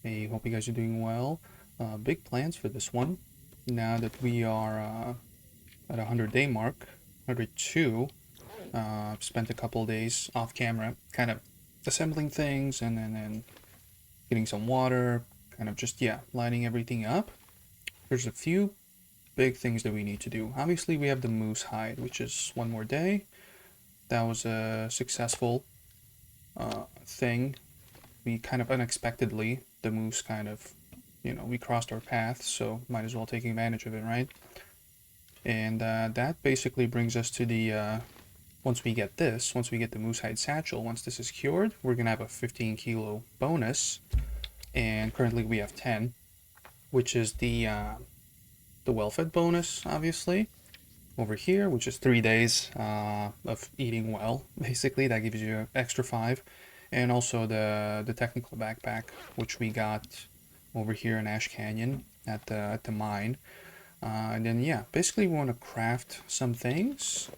Hey, hope you guys are doing well. Big plans for this one. Now that we are at a 100-day mark, 102, I've spent a couple days off camera, kind of assembling things and getting some water, kind of just, yeah, lining everything up. There's a few big things that we need to do. Obviously, we have the moose hide, which is one more day. That was a successful thing. We kind of unexpectedly, the moose kind of, we crossed our path, so might as well take advantage of it, right? And that basically brings us to the, once we get the moose hide satchel, once this is cured, we're going to have a 15 kilo bonus. And currently we have 10, which is the well-fed bonus, obviously. Over here, which is 3 days of eating well, basically. That gives you an extra 5. And also the technical backpack, which we got over here in Ash Canyon at the mine. And then yeah, basically we want to craft some things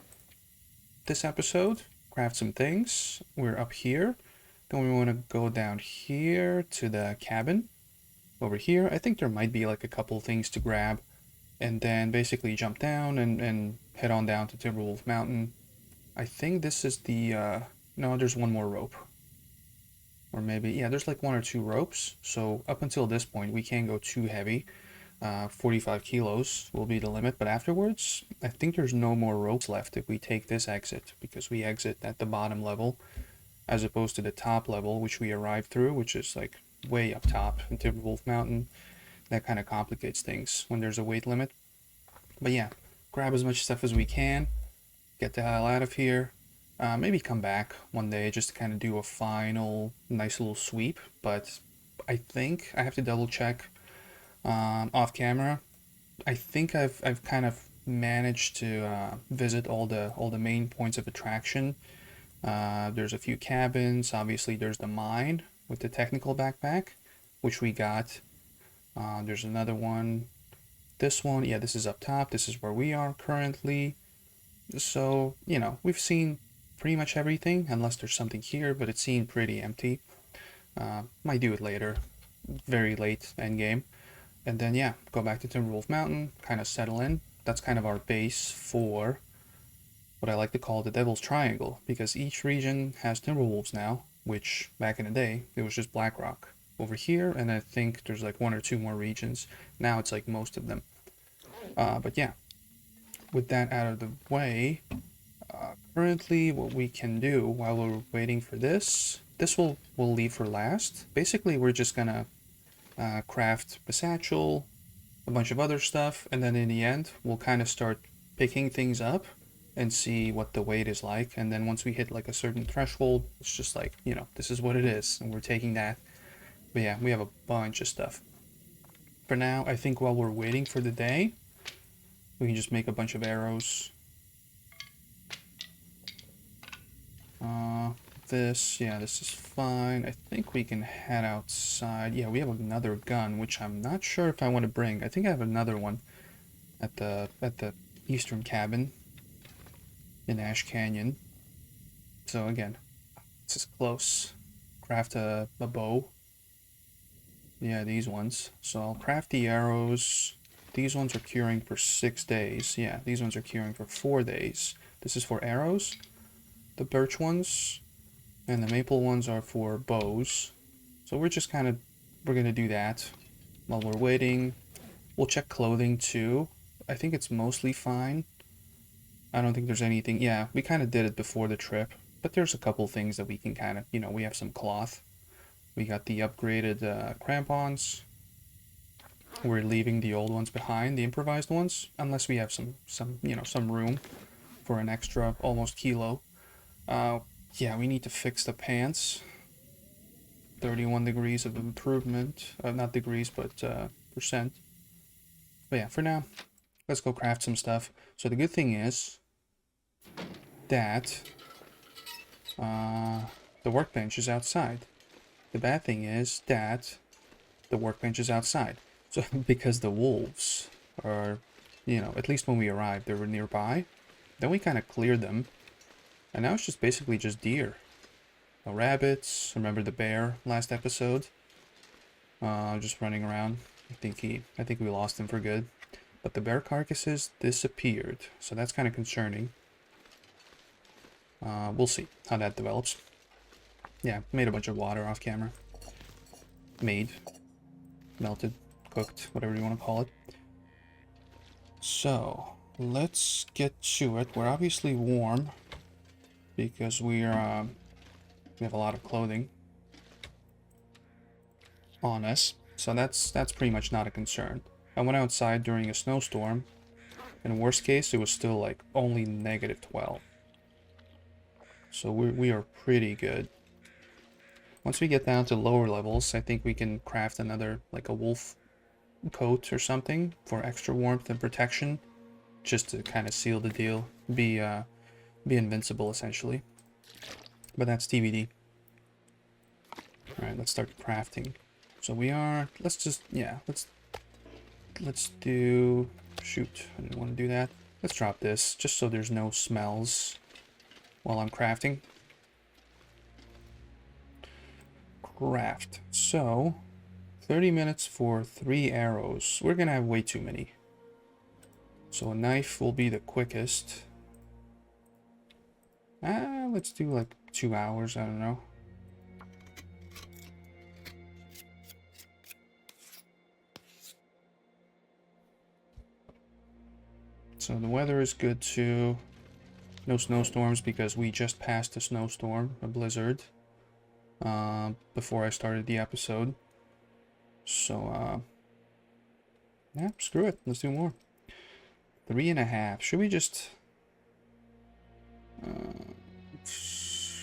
this episode. Craft some things. We're up here. Then we want to go down here to the cabin. Over here, I think there might be like a couple things to grab. And then basically jump down and head on down to Timberwolf Mountain. I think this is the, no, there's one more rope. Or maybe, yeah, there's like 1 or 2 ropes. So up until this point, we can't go too heavy. 45 kilos will be the limit, but afterwards, I think there's no more ropes left if we take this exit, because we exit at the bottom level, as opposed to the top level, which we arrived through, which is like way up top in Timberwolf Mountain. That kind of complicates things when there's a weight limit. But yeah, grab as much stuff as we can, get the hell out of here. Maybe come back one day just to kind of do a final nice little sweep, but I think I have to double check off camera. I think I've kind of managed to visit all the main points of attraction. There's a few cabins. Obviously, there's the mine with the technical backpack, which we got. There's another one. This one, yeah, this is up top. This is where we are currently. So, we've seen pretty much everything, unless there's something here, but it seemed pretty empty. Might do it later, very late end game. And then, yeah, go back to Timberwolf Mountain, kind of settle in. That's kind of our base for what I like to call the Devil's Triangle, because each region has Timberwolves now, which back in the day, it was just Blackrock over here, and I think there's like 1 or 2 more regions. Now it's like most of them. But yeah, with that out of the way, currently what we can do while we're waiting for this we'll leave for last. Basically, we're just gonna craft a satchel, a bunch of other stuff, and then in the end, we'll kind of start picking things up and see what the weight is like. And then once we hit like a certain threshold, it's just like, this is what it is, and we're taking that. But yeah, we have a bunch of stuff. For now, I think while we're waiting for the day, we can just make a bunch of arrows. This is fine. I think we can head outside. Yeah, we have another gun, which I'm not sure if I want to bring. I think I have another one at the eastern cabin in Ash Canyon. So again, this is close. Craft a bow. Yeah, these ones. So I'll craft the arrows. These ones are curing for 6 days. Yeah, these ones are curing for 4 days. This is for arrows. The birch ones and the maple ones are for bows. So we're just we're going to do that while we're waiting. We'll check clothing too. I think it's mostly fine. I don't think there's anything. Yeah, we kind of did it before the trip, but there's a couple things that we can kind of, we have some cloth. We got the upgraded crampons. We're leaving the old ones behind, the improvised ones, unless we have some room for an extra almost kilo. Yeah, we need to fix the pants. 31 degrees of improvement. Not degrees, but percent. But yeah, for now, let's go craft some stuff. So the good thing is that the workbench is outside. The bad thing is that the workbench is outside. So because the wolves are, at least when we arrived, they were nearby. Then we kind of cleared them. And now it's just basically just deer. No rabbits. Remember the bear last episode? just running around. I think we lost him for good. But the bear carcasses disappeared, so that's kind of concerning. We'll see how that develops. Yeah, made a bunch of water off camera. Made. Melted. Cooked. Whatever you want to call it. So, let's get to it. We're obviously warm. Because we have a lot of clothing on us. So that's pretty much not a concern. I went outside during a snowstorm. In worst case, it was still like only -12. So we are pretty good. Once we get down to lower levels, I think we can craft another, like a wolf coat or something for extra warmth and protection, just to kind of seal the deal, be invincible essentially. But that's TBD. All right, let's start crafting. So we are. Let's just let's do. Shoot, I didn't want to do that. Let's drop this just so there's no smells while I'm crafting. Craft. So 30 minutes for 3 arrows. We're gonna have way too many. So a knife will be the quickest. Let's do like 2 hours, I don't know. So the weather is good too. No snowstorms because we just passed a snowstorm, a blizzard, before I started the episode. So, yeah, screw it. Let's do more. 3.5. Should we just...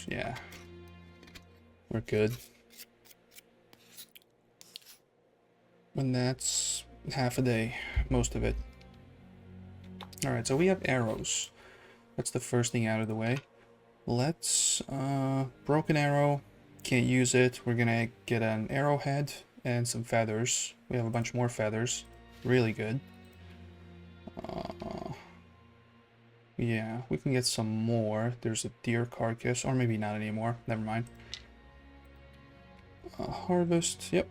yeah. We're good. And that's half a day, most of it. Alright, so we have arrows. That's the first thing out of the way. Let's, broken arrow. Can't use it. We're gonna get an arrowhead and some feathers. We have a bunch more feathers. Really good. Yeah, we can get some more. There's a deer carcass, or maybe not anymore. Never mind. Harvest, yep.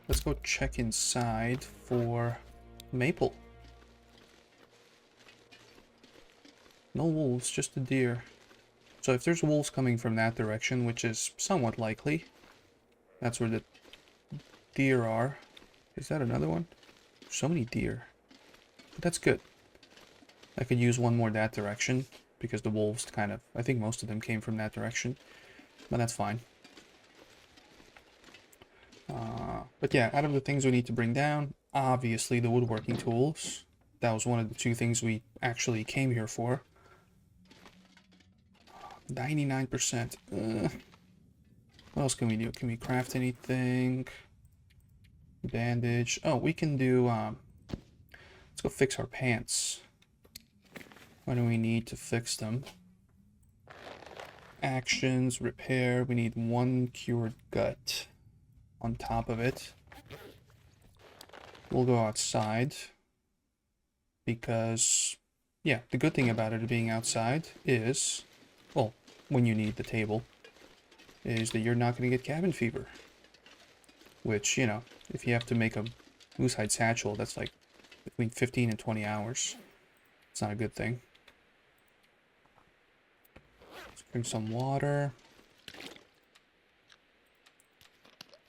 Let's go check inside for maple. No wolves, just a deer. So if there's wolves coming from that direction, which is somewhat likely, that's where the deer are. Is that another one? So many deer. But that's good. I could use one more that direction, because the wolves kind of... I think most of them came from that direction. But that's fine. But yeah, out of the things we need to bring down, obviously the woodworking tools. That was one of the 2 things we actually came here for. 99%. What else can we do? Can we craft anything? Bandage. Oh, we can do... let's go fix our pants. What do we need to fix them? Actions, repair. We need 1 cured gut on top of it. We'll go outside. Because, yeah, the good thing about it being outside is... well, when you need the table, is that you're not going to get cabin fever. Which, you know, if you have to make a moose hide satchel, that's like between 15 and 20 hours. It's not a good thing. Let's drink some water.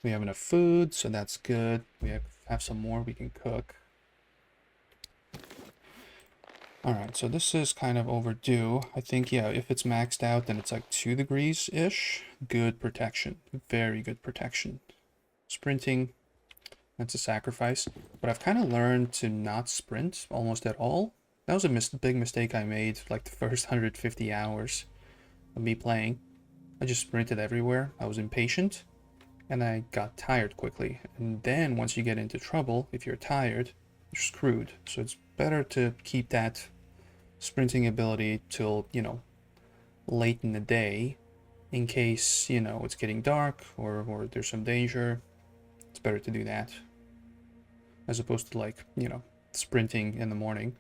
We have enough food, so that's good. We have some more we can cook. Alright, so this is kind of overdue. I think, yeah, if it's maxed out, then it's like 2 degrees-ish. Good protection. Very good protection. Sprinting, that's a sacrifice. But I've kind of learned to not sprint almost at all. That was a big mistake I made, like the first 150 hours of me playing. I just sprinted everywhere. I was impatient, and I got tired quickly. And then once you get into trouble, if you're tired, you're screwed. So it's better to keep that sprinting ability till, you know, late in the day, in case, you know, it's getting dark or there's some danger. It's better to do that as opposed to, like, you know, sprinting in the morning.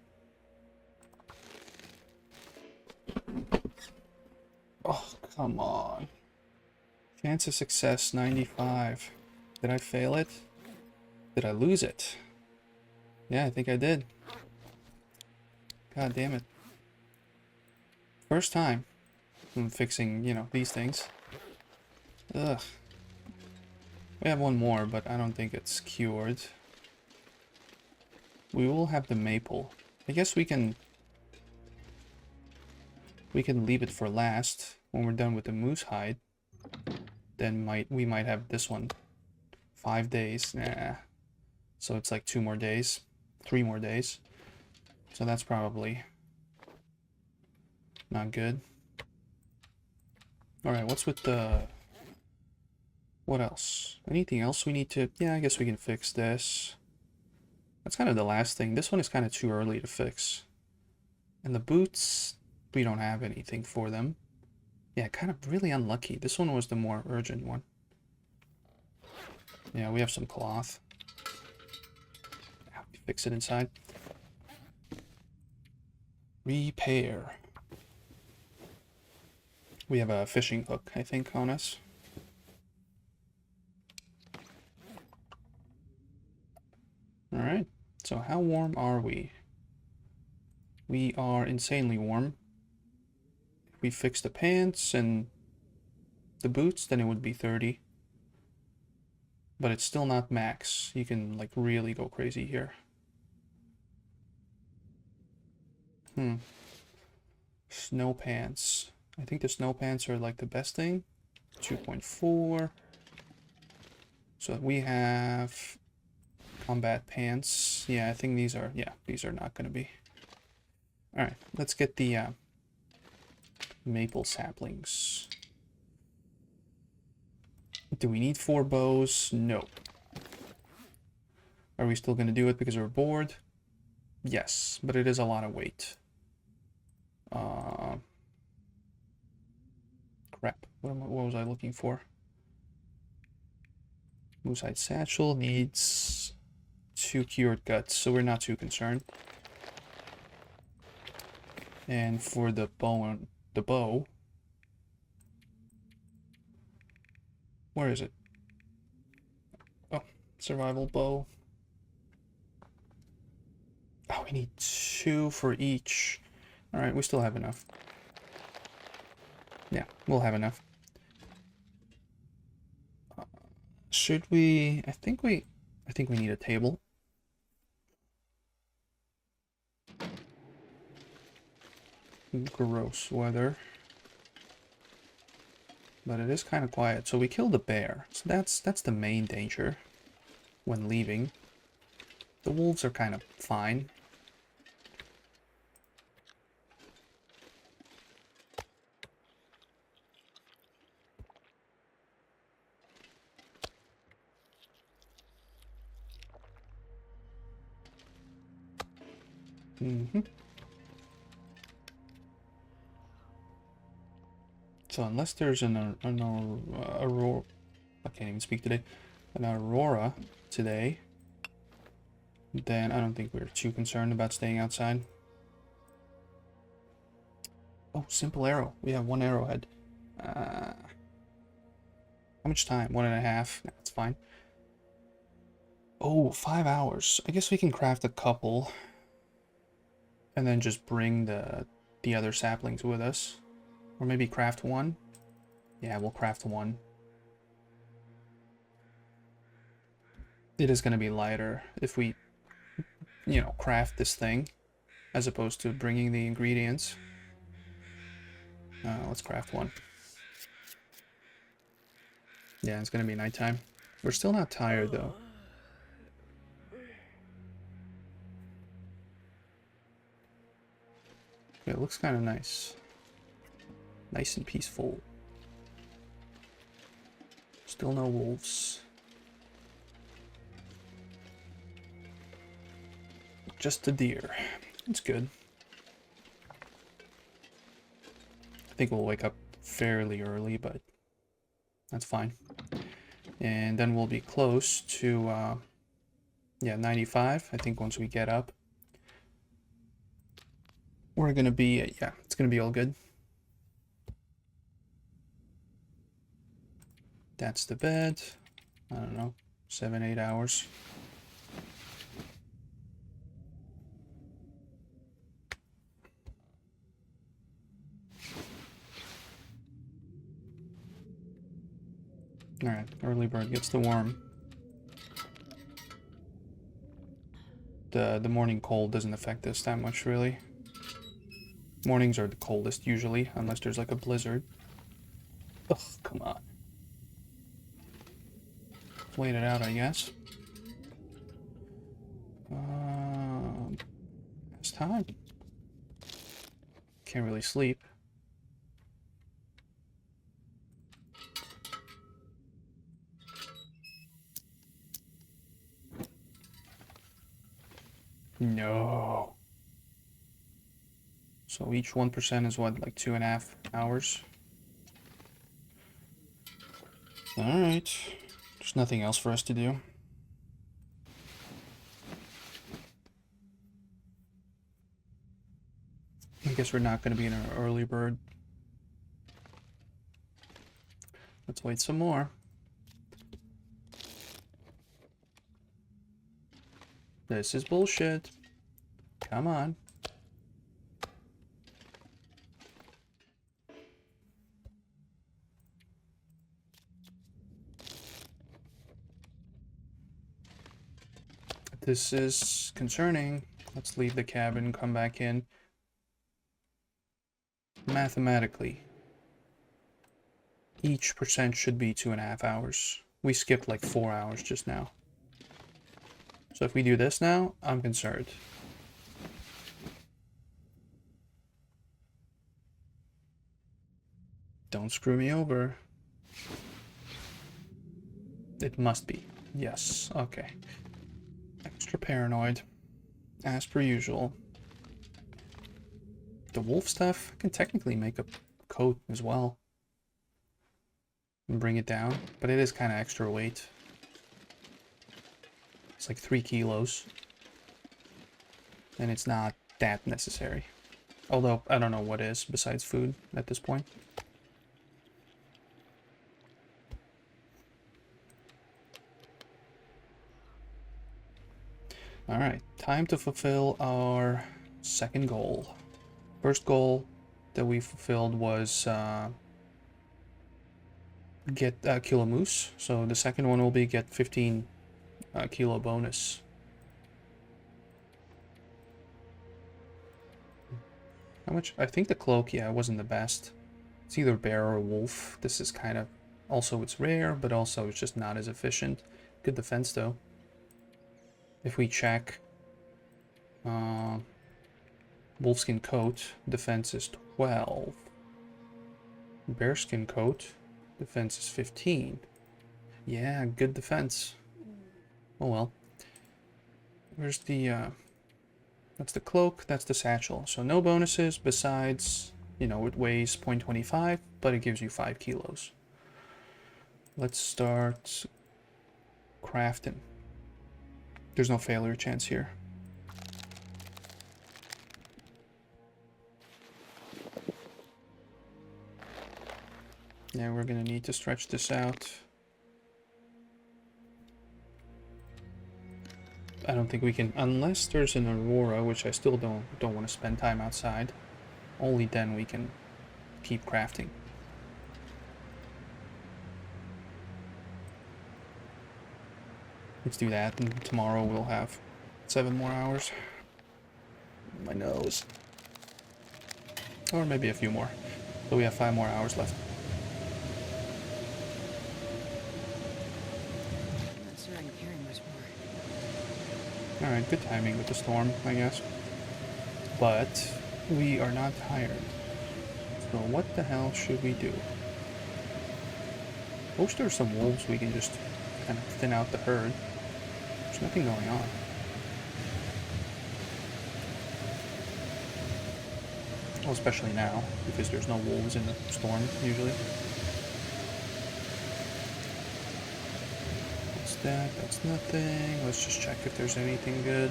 Oh, come on. Chance of success, 95. Did I fail it? Did I lose it? Yeah, I think I did. God damn it. First time I'm fixing, you know, these things. Ugh. We have one more, but I don't think it's cured. We will have the maple. I guess we can leave it for last when we're done with the moose hide. Then we might have this one. 5 days. Nah. So it's like 2 more days. 3 more days. So that's probably not good. Alright, what's with the... What else? Anything else we need to... Yeah, I guess we can fix this. That's kind of the last thing. This one is kind of too early to fix. And the boots, we don't have anything for them. Yeah, kind of really unlucky. This one was the more urgent one. Yeah, we have some cloth. Fix it inside. Repair. We have a fishing hook, I think, on us. Alright, so how warm are we? We are insanely warm. If we fix the pants and the boots, then it would be 30. But it's still not max. You can, like, really go crazy here. Snow pants. I think the snow pants are, like, the best thing. 2.4. So we have combat pants. Yeah, I think these are, yeah, these are not going to be. Alright, let's get the maple saplings. Do we need 4 bows? No. Are we still going to do it because we're bored? Yes, but it is a lot of weight. Crap. What was I looking for? Moosehide satchel needs 2 cured guts, so we're not too concerned. And for the bow, where is it? Oh, survival bow. Oh, we need 2 for each. All right, we still have enough. Yeah, we'll have enough. Should we? I think we need a table. Gross weather. But it is kind of quiet. So we killed a bear. So that's the main danger when leaving. The wolves are kind of fine. So unless there's an aurora, I can't even speak today, an aurora today, then I don't think we're too concerned about staying outside. Oh, simple arrow. We have 1 arrowhead. How much time? 1.5. That's fine. Oh, 5 hours. I guess we can craft a couple. And then just bring the other saplings with us. Or maybe craft 1. Yeah, we'll craft 1. It is going to be lighter if we, you know, craft this thing. As opposed to bringing the ingredients. Let's craft 1. Yeah, it's going to be nighttime. We're still not tired, though. Yeah, it looks kind of nice. Nice and peaceful. Still no wolves. Just a deer. It's good. I think we'll wake up fairly early, but that's fine. And then we'll be close to, yeah, 95. I think once we get up, we're gonna be, yeah, it's gonna be all good. That's the bed. I don't know, 7, 8 hours. Alright, early bird gets the worm. The morning cold doesn't affect us that much, really. Mornings are the coldest, usually, unless there's like a blizzard. Ugh, come on. Let's wait it out, I guess. It's time. Can't really sleep. No. So each 1% is what, like 2.5 hours? Alright. There's nothing else for us to do. I guess we're not going to be in an early bird. Let's wait some more. This is bullshit. Come on. This is concerning. Let's leave the cabin and come back in. Mathematically, each percent should be 2.5 hours. We skipped like 4 hours just now. So if we do this now, I'm concerned. Don't screw me over. It must be. Yes, okay. Extra paranoid, as per usual. The wolf stuff, I can technically make a coat as well. And bring it down, but it is kind of extra weight. It's like 3 kilos. And it's not that necessary. Although, I don't know what is besides food at this point. Alright, time to fulfill our second goal. First goal that we fulfilled was get kilo moose. So the second one will be get 15 kilo bonus. How much? I think the cloak, yeah, wasn't the best. It's either bear or wolf. This is kind of... Also, it's rare, but also it's just not as efficient. Good defense, though. If we check... wolfskin coat, defense is 12. Bearskin coat, defense is 15. Yeah, good defense. Oh well. Where's the... That's the cloak, that's the satchel. So no bonuses besides, you know, it weighs 0.25, but it gives you 5 kilos. Let's start crafting. There's no failure chance here. Yeah, we're gonna need to stretch this out. I don't think we can, unless there's an aurora, which I still don't want to spend time outside. Only then we can keep crafting. Let's do that, and tomorrow we'll have 7 more hours. My nose. Or maybe a few more. So we have 5 more hours left. Alright, good timing with the storm, I guess. But we are not tired. So what the hell should we do? Most there's some wolves we can just kind of thin out the herd. There's nothing going on. Well, especially now, because there's no wolves in the storm, usually. That's nothing. Let's just check if there's anything good.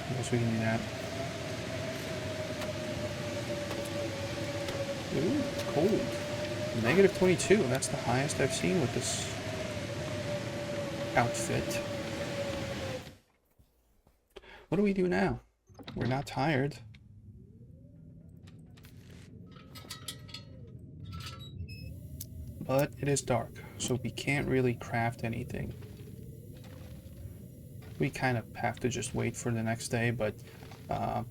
I guess we can do that. Ooh, cold. -22. That's the highest I've seen with this outfit. What do we do now? We're not tired. But it is dark, so we can't really craft anything. We kind of have to just wait for the next day, but out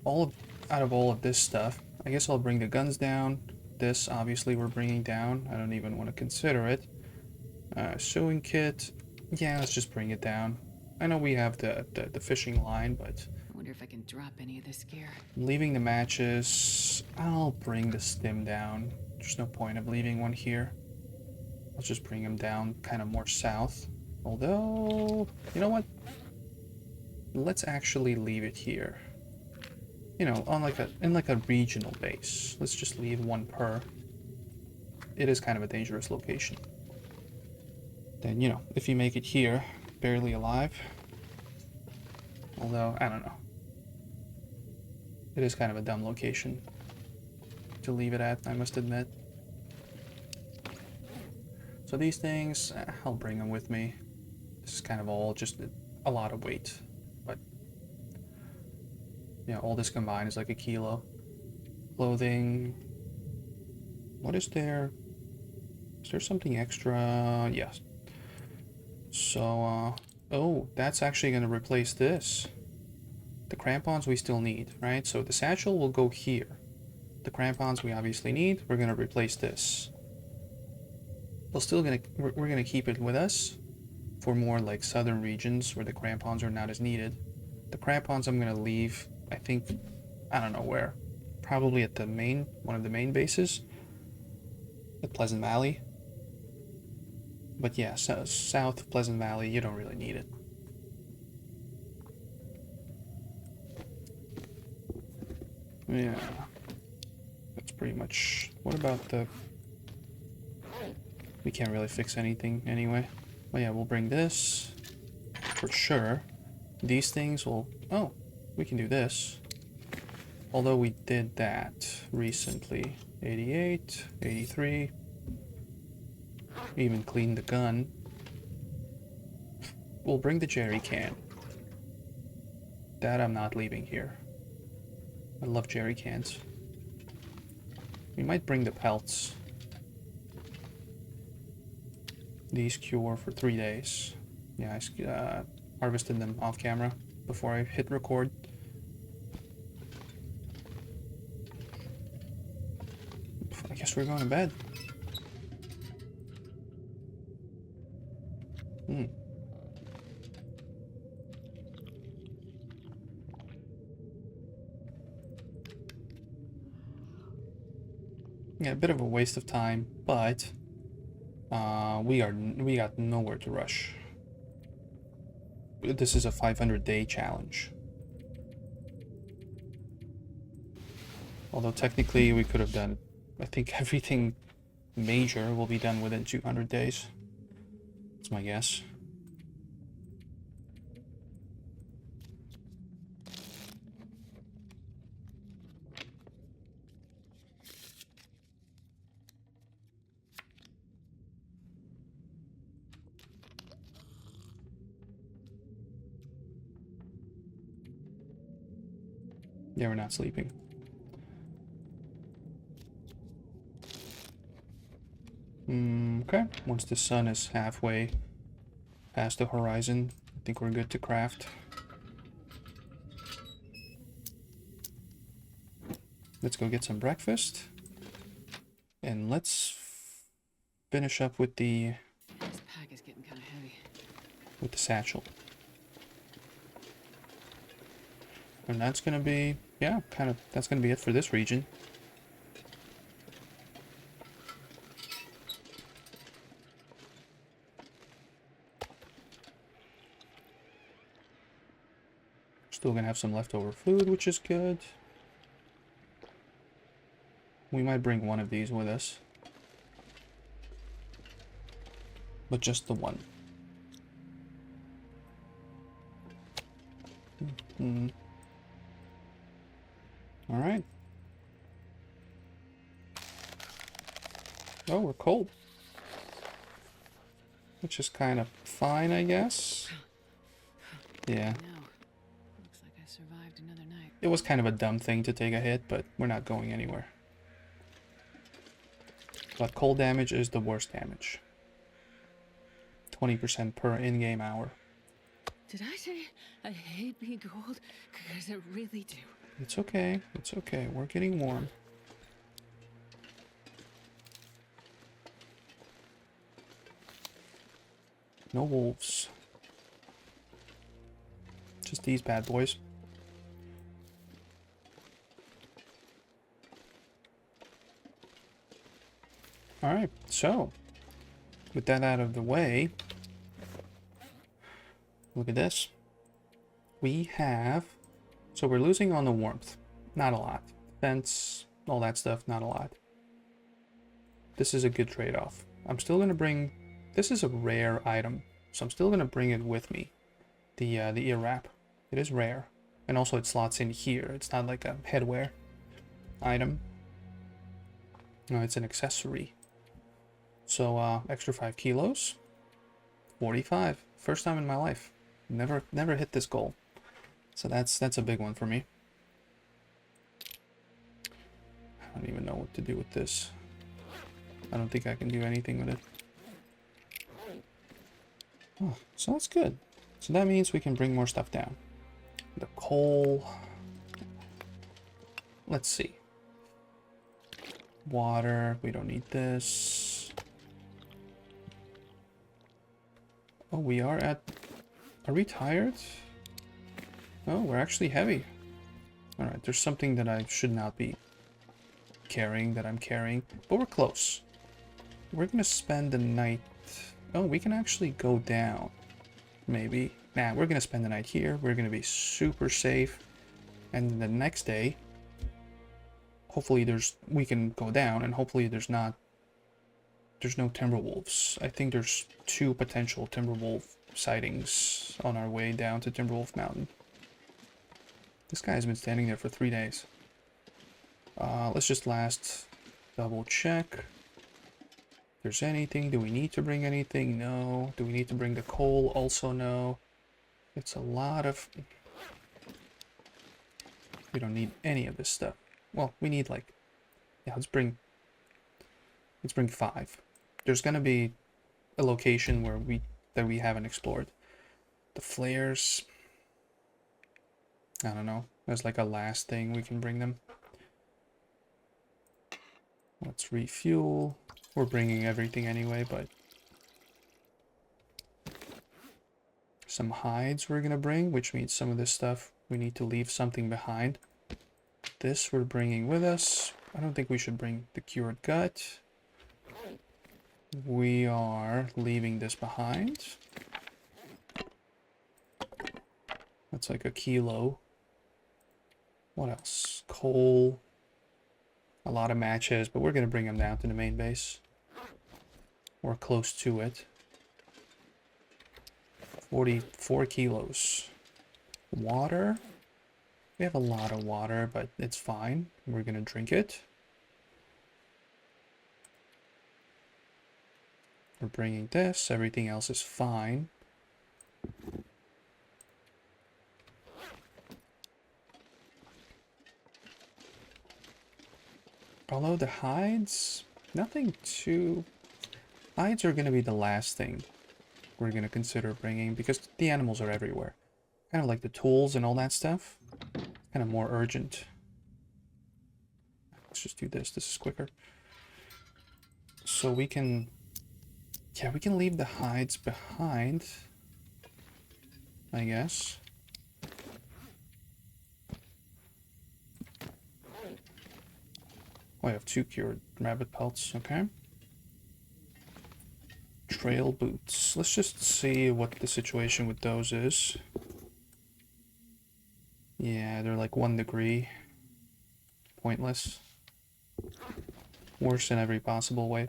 of all of this stuff, I guess I'll bring the guns down. This, obviously, we're bringing down. I don't even want to consider it. Sewing kit. Yeah, let's just bring it down. I know we have the fishing line, but... I wonder if I can drop any of this gear. Leaving the matches, I'll bring the stim down. There's no point of leaving one here. Let's just bring them down kind of more south. Although, you know what? Let's actually leave it here. You know, in like a regional base. Let's just leave one per. It is kind of a dangerous location. Then, you know, if you make it here, barely alive. Although, I don't know. It is kind of a dumb location to leave it at, I must admit. So these things, I'll bring them with me. This is kind of all just a lot of weight. But, yeah, all this combined is like a kilo. Clothing. What is there? Is there something extra? Yes. So, oh, that's actually going to replace this. The crampons we still need, right? So the satchel will go here. The crampons we obviously need. We're going to replace this. We're gonna keep it with us for more like southern regions where the crampons are not as needed. The crampons I'm gonna leave, I think, I don't know where. Probably at the one of the main bases. At Pleasant Valley. But yeah, south of Pleasant Valley, you don't really need it. Yeah. That's pretty much... What about the... We can't really fix anything anyway. Well, yeah, we'll bring this for sure. These things will... Oh, we can do this. Although we did that recently. 88, 83. Even cleaned the gun. We'll bring the jerry can. That I'm not leaving here. I love jerry cans. We might bring the pelts. These cure for 3 days. Yeah, I harvested them off camera before I hit record. I guess we're going to bed. Yeah, a bit of a waste of time, but we got nowhere to rush. This is a 500-day challenge. Although technically we could have done, I think everything major will be done within 200 days. That's my guess. Yeah, we're not sleeping. Okay, once the sun is halfway past the horizon, I think we're good to craft. Let's go get some breakfast. And let's finish up with the... This pack is getting kind of heavy. With the satchel. And that's gonna be, yeah, that's gonna be it for this region. Still gonna have some leftover food, which is good. We might bring one of these with us. But just the one. Mm. All right. Oh, we're cold. Which is kind of fine, I guess. Yeah. No. Looks like I survived another night. It was kind of a dumb thing to take a hit, but we're not going anywhere. But cold damage is the worst damage. 20% per in-game hour. Did I say I hate being cold? Because I really do. It's okay. It's okay. We're getting warm. No wolves. Just these bad boys. Alright, so with that out of the way, look at this. We have, so we're losing on the warmth. Not a lot. Fence, all that stuff, not a lot. This is a good trade-off. I'm still going to bring, this is a rare item, so I'm still going to bring it with me. The ear wrap. It is rare. And also it slots in here. It's not like a headwear item. No, it's an accessory. So extra 5 kilos. 45. First time in my life. Never hit this goal. So that's a big one for me. I don't even know what to do with this. I don't think I can do anything with it. Oh, so that's good. So that means we can bring more stuff down. The coal. Let's see. Water. We don't need this. Oh, we are at... Are we tired? Oh, we're actually heavy. Alright, there's something that I should not be carrying that I'm carrying. But we're close. We're gonna spend the night... Oh, we can actually go down. Maybe. Nah, we're gonna spend the night here. We're gonna be super safe. And then the next day, hopefully we can go down, and hopefully there's no Timberwolves. I think there's 2 potential Timberwolf sightings on our way down to Timberwolf Mountain. This guy has been standing there for 3 days. Let's just last double check. If there's anything, do we need to bring anything? No. Do we need to bring the coal? Also no. It's a lot of... We don't need any of this stuff. Well, we need like... Yeah, let's bring 5. There's gonna be a location where we haven't explored. The flares... I don't know. There's like a last thing we can bring them. Let's refuel. We're bringing everything anyway, but... Some hides we're gonna bring, which means some of this stuff we need to leave something behind. This we're bringing with us. I don't think we should bring the cured gut. We are leaving this behind. That's like a kilo. What else? Coal. A lot of matches, but we're going to bring them down to the main base. Or close to it. 44 kilos. Water. We have a lot of water, but it's fine. We're going to drink it. We're bringing this. Everything else is fine. Although the hides, nothing too... Hides are going to be the last thing we're going to consider bringing, because the animals are everywhere. Kind of like the tools and all that stuff. Kind of more urgent. Let's just do this. This is quicker. So we can... Yeah, we can leave the hides behind, I guess. Oh, I have 2 cured rabbit pelts. Okay. Trail boots. Let's just see what the situation with those is. Yeah, they're like 1 degree. Pointless. Worse in every possible way.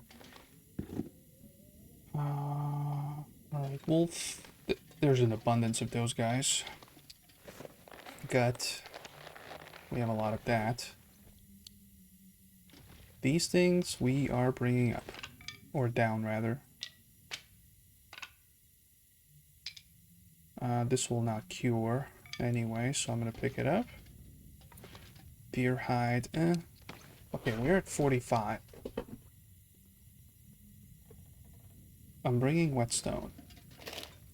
Alright, wolf. There's an abundance of those guys. gut. We have a lot of that. These things we are bringing up. Or down, rather. This will not cure anyway, so I'm going to pick it up. Deer hide. Okay, we're at 45. I'm bringing whetstone.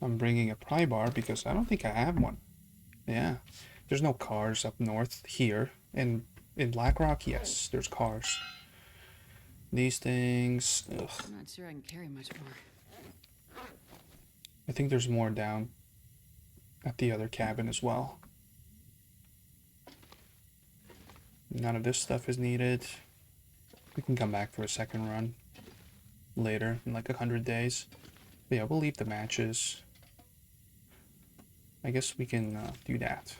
I'm bringing a pry bar because I don't think I have one. Yeah. There's no cars up north here. In Blackrock, yes, there's cars. These things... Ugh. I'm not sure I can carry much more. I think there's more down at the other cabin as well. None of this stuff is needed. We can come back for a second run later, in like 100 days. But yeah, we'll leave the matches. I guess we can do that.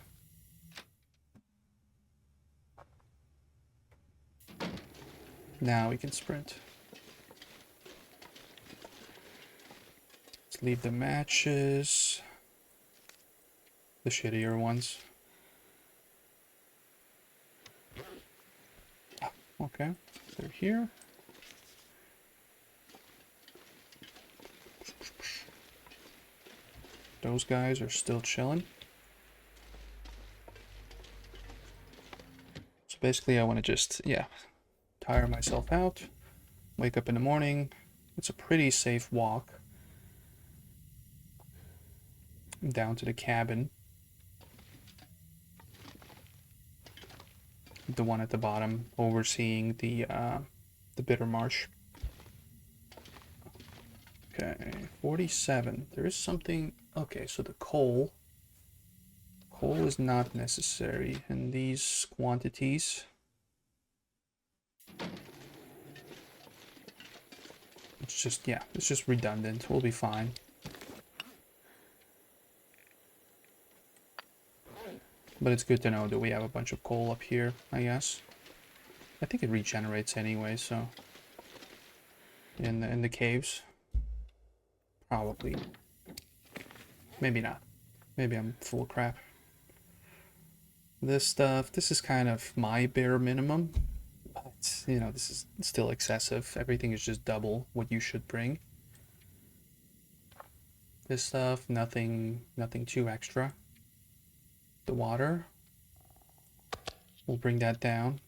Now we can sprint. Let's leave the matches. The shittier ones. Okay, they're here. Those guys are still chilling. So basically I want to just, yeah, tire myself out. Wake up in the morning. It's a pretty safe walk down to the cabin. The one at the bottom overseeing the bitter marsh. Okay, 47. There is something. Okay, so the coal is not necessary in these quantities. It's just, yeah, it's just redundant. We'll be fine. But it's good to know that we have a bunch of coal up here, I guess. I think it regenerates anyway, so... In the caves. Probably. Maybe not. Maybe I'm full of crap. This stuff, this is kind of my bare minimum. But, you know, this is still excessive. Everything is just double what you should bring. This stuff, nothing too extra. The water, we'll bring that down.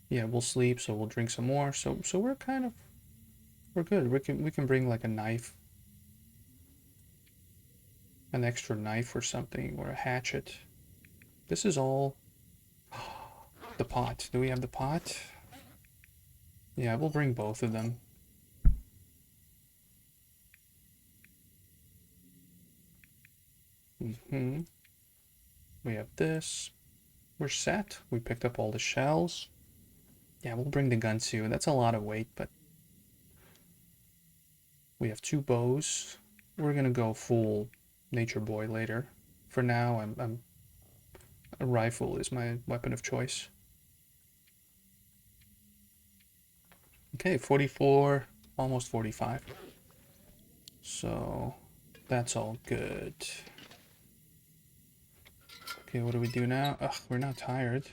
Yeah, we'll sleep, so we'll drink some more. So we're kind of, we're good. We can bring like a knife, an extra knife or something, or a hatchet. This is all the pot. Do we have the pot? Yeah, we'll bring both of them. We have this. We're set. We picked up all the shells. Yeah, we'll bring the gun too. That's a lot of weight, but we have 2 bows. We're gonna go full nature boy later. For now, a rifle is my weapon of choice. Okay, 44, almost 45. So that's all good. Okay, what do we do now? Ugh, we're not tired.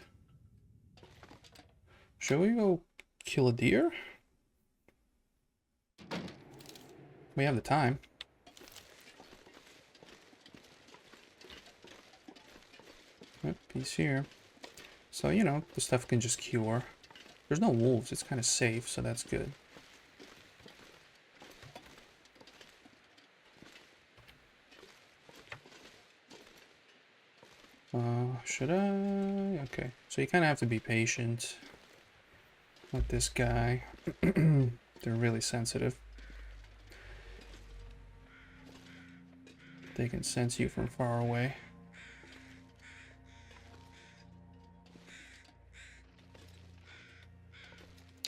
Shall we go kill a deer? We have the time. Yep, he's here. So, you know, the stuff can just cure. There's no wolves, it's kind of safe, so that's good. Should I? Okay, so you kind of have to be patient with this guy. They're really sensitive. They can sense you from far away.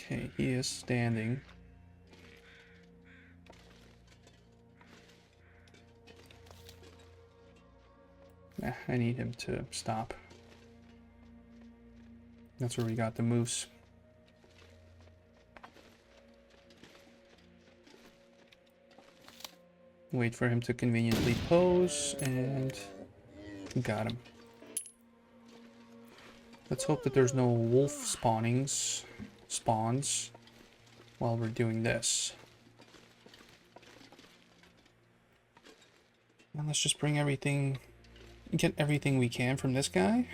Okay, he is standing. Nah, I need him to stop. That's where we got the moose. Wait for him to conveniently pose, and got him. Let's hope that there's no wolf spawns while we're doing this. And let's just bring everything, get everything we can from this guy.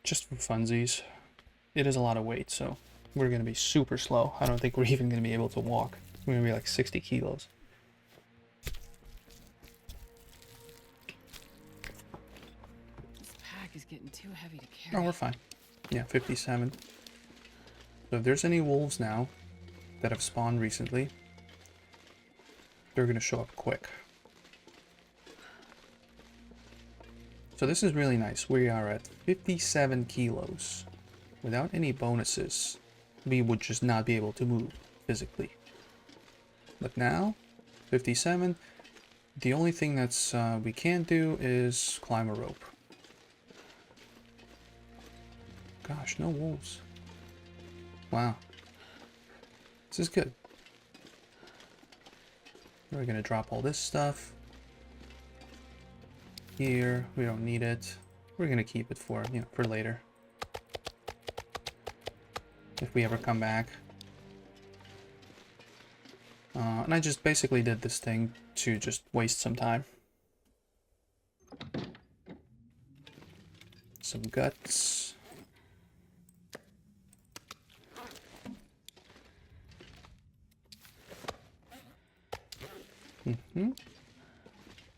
Just for funsies. It is a lot of weight, so we're going to be super slow. I don't think we're even going to be able to walk. We're going to be like 60 kilos. This pack is getting too heavy to carry. Oh, we're fine. Yeah, 57. So if there's any wolves now that have spawned recently, they're going to show up quick. So this is really nice. We are at 57 kilos. Without any bonuses, we would just not be able to move physically. But now, 57, the only thing that's we can't do is climb a rope. Gosh, no wolves. Wow. This is good. We're gonna drop all this stuff here. We don't need it. We're gonna keep it for, you know, for later. If we ever come back. And I just basically did this thing to just waste some time. Some guts.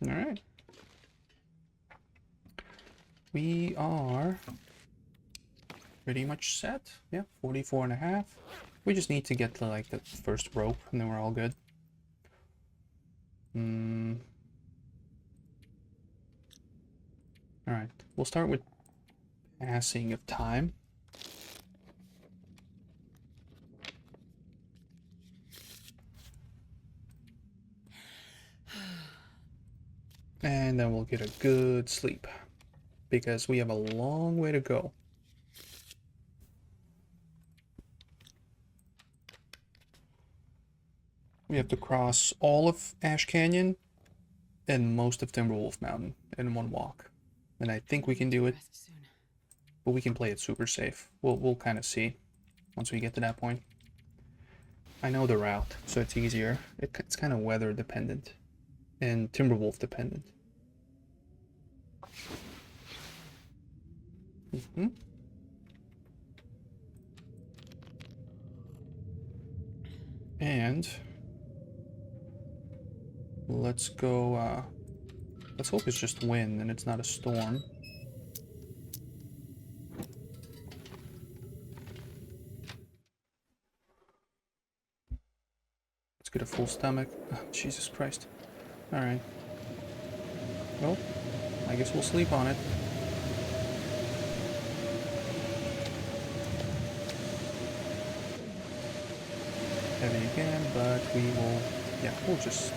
Alright. We are pretty much set. Yeah, 44 and a half. We just need to get to like the first rope and then we're all good. Alright, we'll start with passing of time. And then we'll get a good sleep because we have a long way to go. We have to cross all of Ash Canyon and most of Timberwolf Mountain in one walk. And I think we can do it, but we can play it super safe. We'll kind of see once we get to that point. I know the route, so it's easier. It's kind of weather dependent and Timberwolf dependent. And let's go, let's hope it's just wind and it's not a storm. Let's get a full stomach. Oh, Jesus Christ. Alright. Well, I guess we'll sleep on it. Heavy again, but we will, yeah, we'll just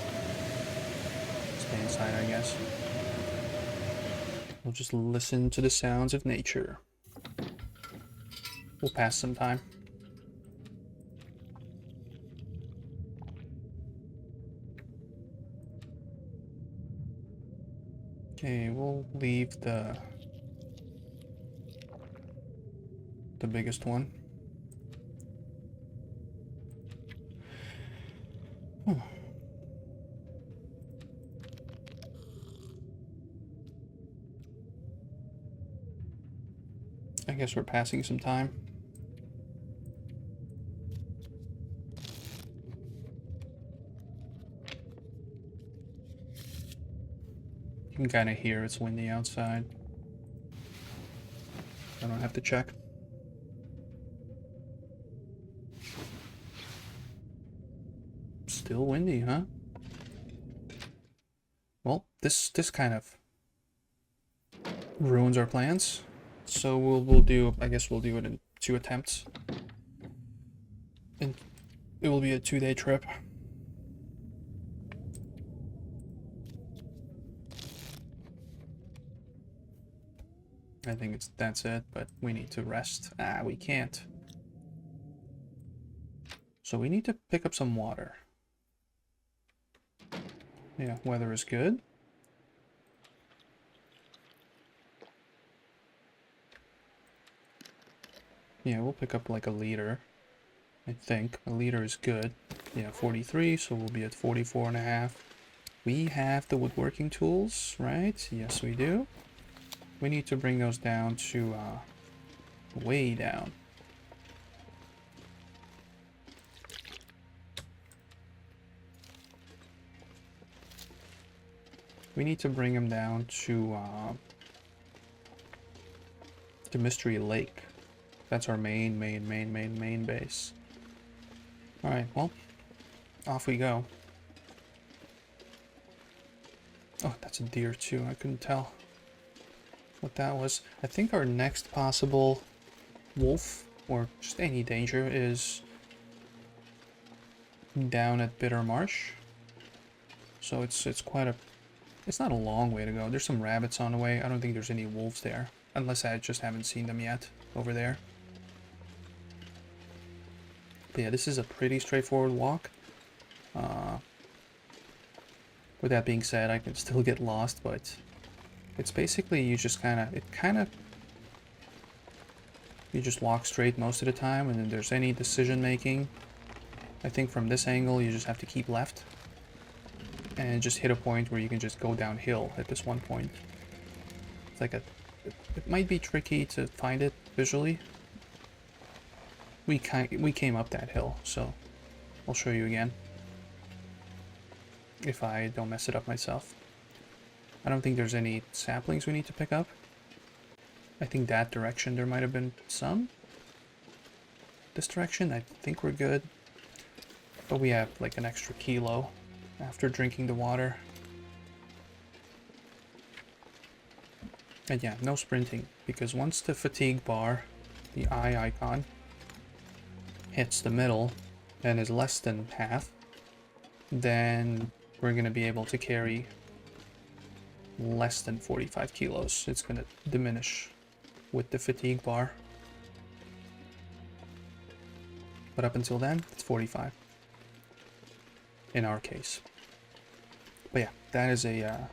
stay inside, I guess. We'll just listen to the sounds of nature. We'll pass some time. Okay, we'll leave the biggest one. I guess we're passing some time. You can kind of hear it's windy outside. I don't have to check. Still windy, huh? Well, this kind of ruins our plans. So we'll do, I guess we'll do it in 2 attempts. And it will be a 2-day trip. I think that's it, but we need to rest. We can't. So we need to pick up some water. Yeah, weather is good. Yeah, we'll pick up like a liter. I think a liter is good. Yeah, 43, so we'll be at 44.5. We have the woodworking tools, right? Yes, we do. We need to bring those down to way down. We need to bring them down to the Mystery Lake. That's our main base. Alright, well, off we go. Oh, that's a deer too. I couldn't tell what that was. I think our next possible wolf, or just any danger, is down at Bitter Marsh. So it's quite a... It's not a long way to go. There's some rabbits on the way. I don't think there's any wolves there. Unless I just haven't seen them yet over there. But yeah, this is a pretty straightforward walk. With that being said, I can still get lost, but it's basically you just you just walk straight most of the time, and then there's any decision making. I think from this angle you just have to keep left and just hit a point where you can just go downhill at this one point. It's like it might be tricky to find it visually. We came up that hill, so I'll show you again. If I don't mess it up myself. I don't think there's any saplings we need to pick up. I think that direction there might have been some. This direction, I think we're good. But we have like an extra kilo after drinking the water. And yeah, no sprinting, because once the fatigue bar, the eye icon, hits the middle and is less than half, then we're going to be able to carry less than 45 kilos. It's going to diminish with the fatigue bar. But up until then, it's 45. In our case. But yeah, that is a...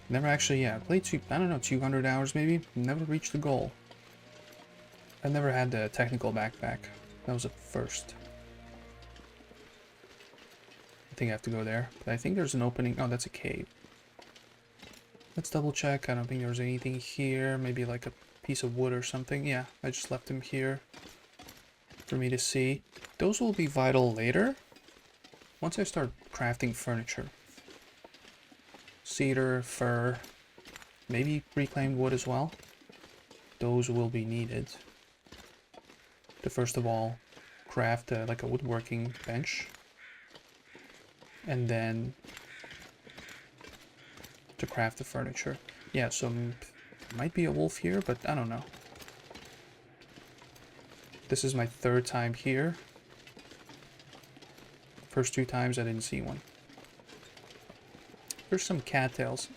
never actually, played I don't know, 200 hours maybe? Never reached the goal. I never had the technical backpack. That was a first. I think I have to go there. But I think there's an opening. Oh, that's a cave. Let's double check. I don't think there's anything here. Maybe like a piece of wood or something. Yeah, I just left them here for me to see. Those will be vital later. Once I start crafting furniture. Cedar, fir, maybe reclaimed wood as well. Those will be needed. To first of all craft like a woodworking bench. And then to craft the furniture. Yeah, so might be a wolf here, but I don't know. This is my third time here. First two times I didn't see one. There's some cattails.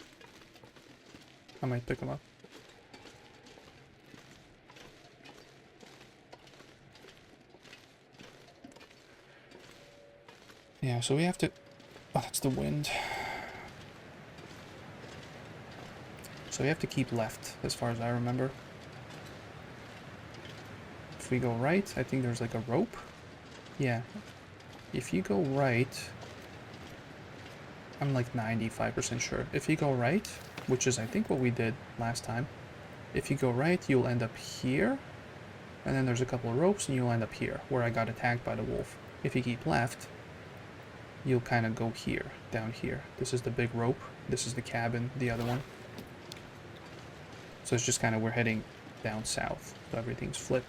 I might pick them up. Yeah, so we have to... Oh, that's the wind. So we have to keep left, as far as I remember. If we go right, I think there's like a rope. Yeah. If you go right... I'm like 95% sure. If you go right, which is I think what we did last time. If you go right, you'll end up here. And then there's a couple of ropes and you'll end up here, where I got attacked by the wolf. If you keep left, you'll kind of go here, down here. This is the big rope. This is the cabin, the other one. So it's just kind of, we're heading down south. So everything's flipped.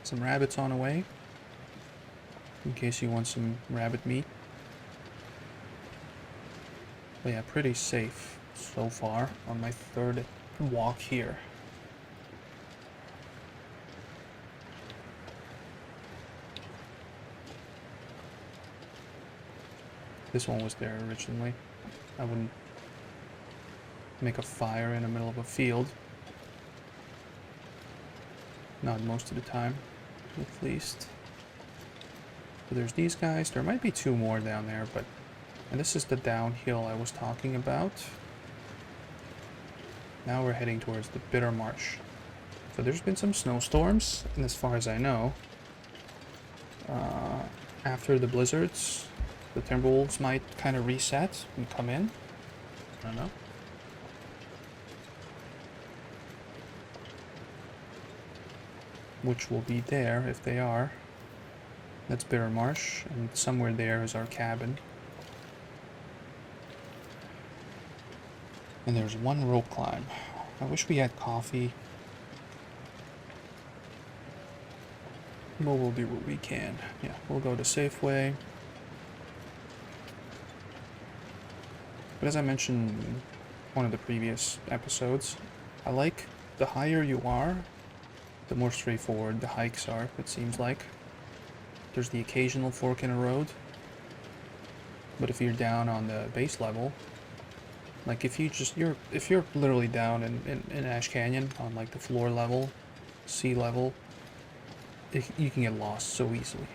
Some rabbits on the way. In case you want some rabbit meat. But yeah, pretty safe so far on my third walk here. This one was there originally. I wouldn't make a fire in the middle of a field. Not most of the time, at least. So there's these guys. There might be 2 more down there, but... And this is the downhill I was talking about. Now we're heading towards the Bitter Marsh. So there's been some snowstorms, and as far as I know, after the blizzards, the Timberwolves might kind of reset and come in. I don't know. Which will be there if they are. That's Bitter Marsh, and somewhere there is our cabin. And there's 1 rope climb. I wish we had coffee. But we'll do what we can. Yeah, we'll go to Safeway. But as I mentioned in one of the previous episodes, I like the higher you are, the more straightforward the hikes are, it seems like. There's the occasional fork in a road. But if you're down on the base level, like if you're literally down in Ash Canyon on like the floor level, sea level, you can get lost so easily.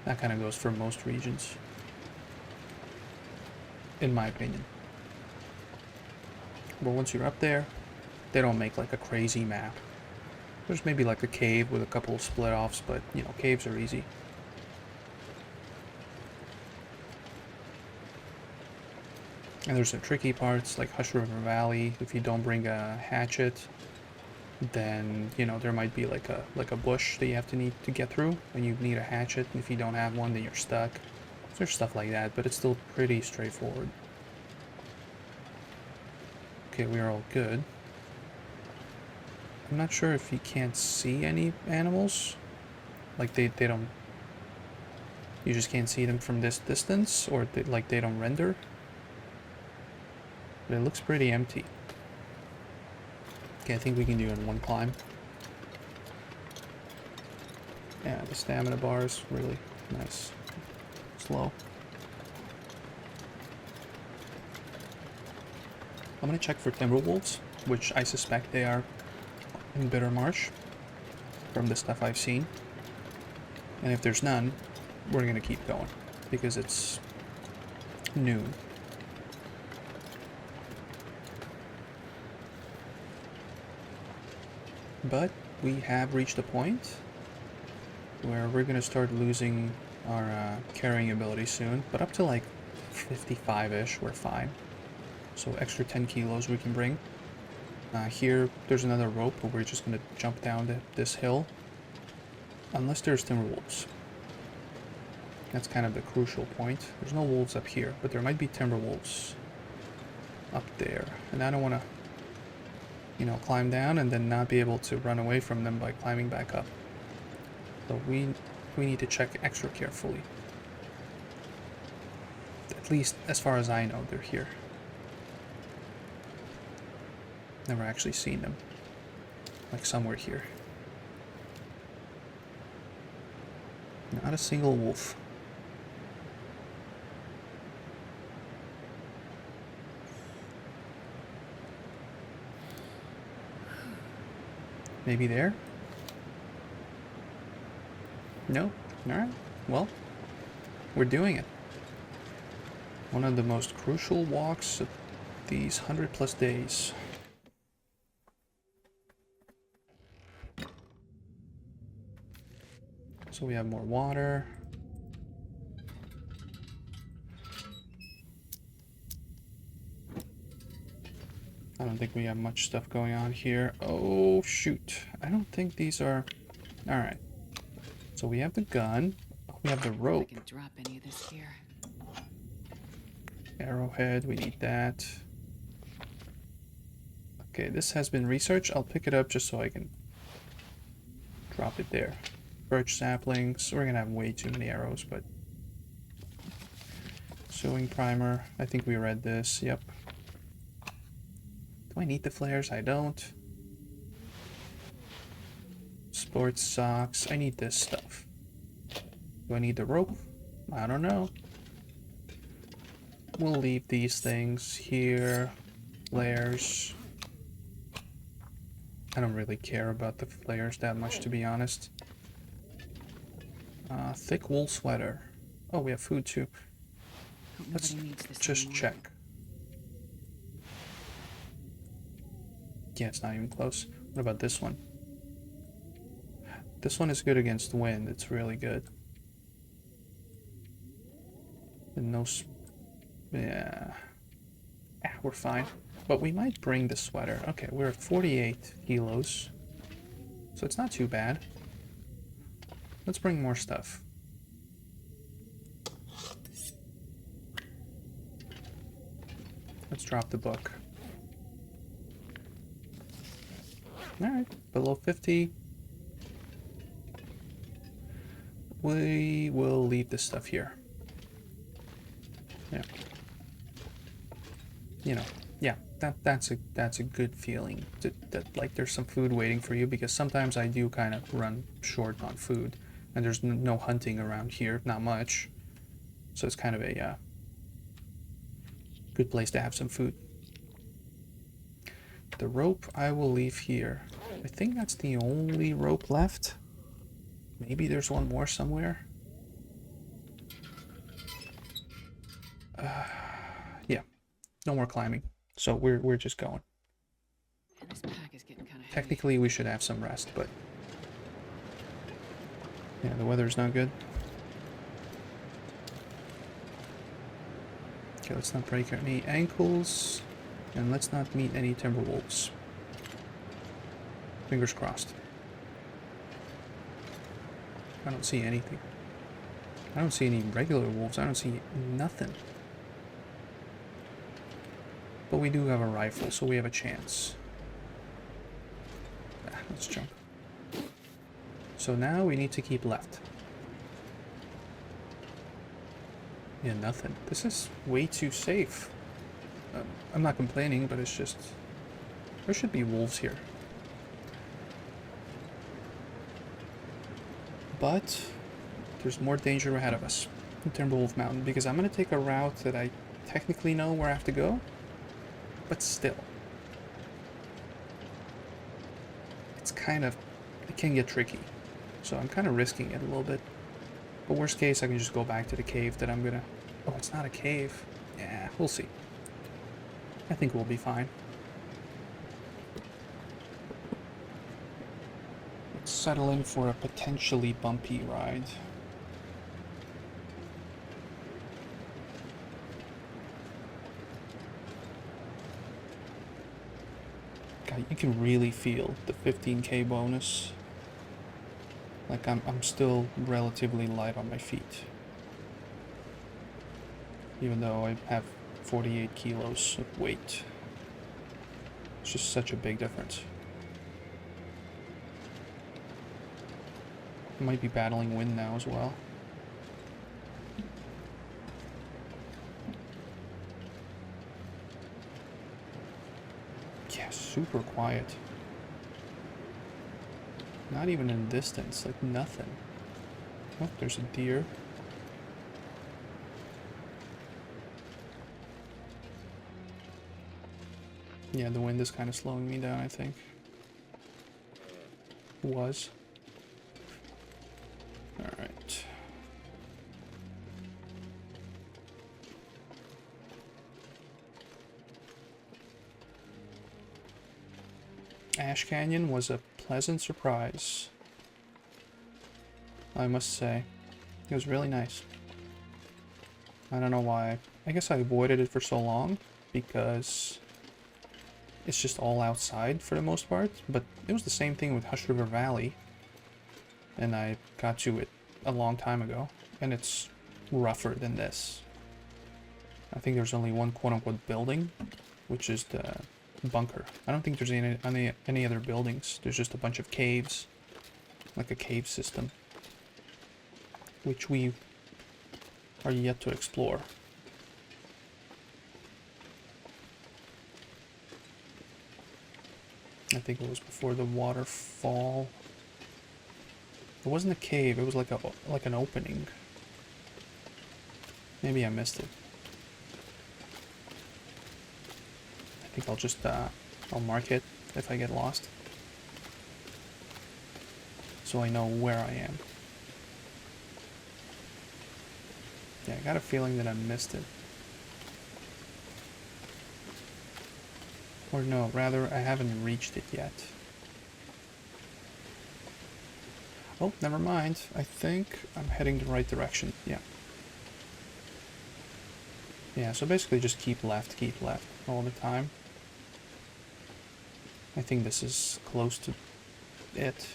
That kind of goes for most regions, in my opinion. But once you're up there, they don't make like a crazy map. There's maybe like a cave with a couple of split offs, but you know, caves are easy. And there's some tricky parts like Hush River Valley. If you don't bring a hatchet, then you know there might be like a bush that you have to need to get through, and you need a hatchet. And if you don't have one, then you're stuck. So there's stuff like that, but it's still pretty straightforward. Okay, we're all good. I'm not sure if you can't see any animals. Like they don't. You just can't see them from this distance, or they don't render. But it looks pretty empty. Okay, I think we can do it in 1 climb. Yeah, the stamina bar is really nice. Slow. I'm gonna check for Timberwolves, which I suspect they are in Bitter Marsh, from the stuff I've seen. And if there's none, we're gonna keep going, because it's noon. But we have reached a point where we're gonna start losing our carrying ability soon, but up to like 55-ish, we're fine. So extra 10 kilos we can bring. Here, there's another rope, but we're just gonna jump down this hill. Unless there's Timberwolves. That's kind of the crucial point. There's no wolves up here, but there might be Timberwolves up there. And I don't want to, you know, climb down and then not be able to run away from them by climbing back up. So we need to check extra carefully. At least as far as I know, they're here. Never actually seen them. Like somewhere here. Not a single wolf. Maybe there? No? Alright. Well, we're doing it. One of the most crucial walks of these 100+ days. So we have more water. I don't think we have much stuff going on here. Oh, shoot. I don't think these are... Alright. So we have the gun. We have the rope. I can drop any of this here. Arrowhead, we need that. Okay, this has been researched. I'll pick it up just so I can drop it there. Birch saplings. We're gonna have way too many arrows, but... Sewing primer. I think we read this. Yep. Do I need the flares? I don't. Sports socks. I need this stuff. Do I need the rope? I don't know. We'll leave these things here. Flares. I don't really care about the flares that much, to be honest. Thick wool sweater. Oh, we have food too. Hope Let's nobody needs this just anymore. check. Yeah, it's not even close. What about this one? This one is good against wind. It's really good. And no... Yeah. We're fine. But we might bring the sweater. Okay, we're at 48 kilos. So it's not too bad. Let's bring more stuff. Let's drop the book. Alright, below 50. We will leave this stuff here. Yeah. You know, yeah, that's a good feeling. That like there's some food waiting for you, because sometimes I do kind of run short on food, and there's no hunting around here, not much. So it's kind of a good place to have some food. The rope I will leave here. I think that's the only rope left. Maybe there's one more somewhere. Yeah, no more climbing. So we're just going. And this pack is getting kind of heavy. Technically, we should have some rest, but yeah, the weather's not good. Okay, let's not break any ankles, and let's not meet any Timberwolves. Fingers crossed. I don't see anything. I don't see any regular wolves. I don't see nothing. But we do have a rifle, so we have a chance. Let's jump. So now we need to keep left. Yeah, nothing. This is way too safe. I'm not complaining, but it's just... There should be wolves here. But there's more danger ahead of us in Timberwolf Mountain, because I'm going to take a route that I technically know where I have to go, but still. It's kind of... It can get tricky. So I'm kind of risking it a little bit. But worst case, I can just go back to the cave that I'm going to... Oh, it's not a cave. Yeah, we'll see. I think we'll be fine. Let's settle in for a potentially bumpy ride. God, you can really feel the 15k bonus. Like I'm still relatively light on my feet. Even though I have 48 kilos of weight. It's just such a big difference. I might be battling wind now as well. Yeah, super quiet. Not even in distance, like nothing. Oh, there's a deer. Yeah, the wind is kind of slowing me down, I think. Was. Alright. Ash Canyon was a pleasant surprise, I must say. It was really nice. I don't know why. I guess I avoided it for so long because it's just all outside for the most part, but it was the same thing with Hush River Valley, and I got to it a long time ago, and it's rougher than this. I think there's only one quote-unquote building, which is the bunker. I don't think there's any other buildings. There's just a bunch of caves, like a cave system, which we are yet to explore. I think it was before the waterfall. It wasn't a cave, it was like an opening. Maybe I missed it. I think I'll just I'll mark it if I get lost, so I know where I am. Yeah, I got a feeling that I missed it. Or no, rather, I haven't reached it yet. Oh, never mind. I think I'm heading the right direction. Yeah. Yeah, so basically just keep left all the time. I think this is close to it.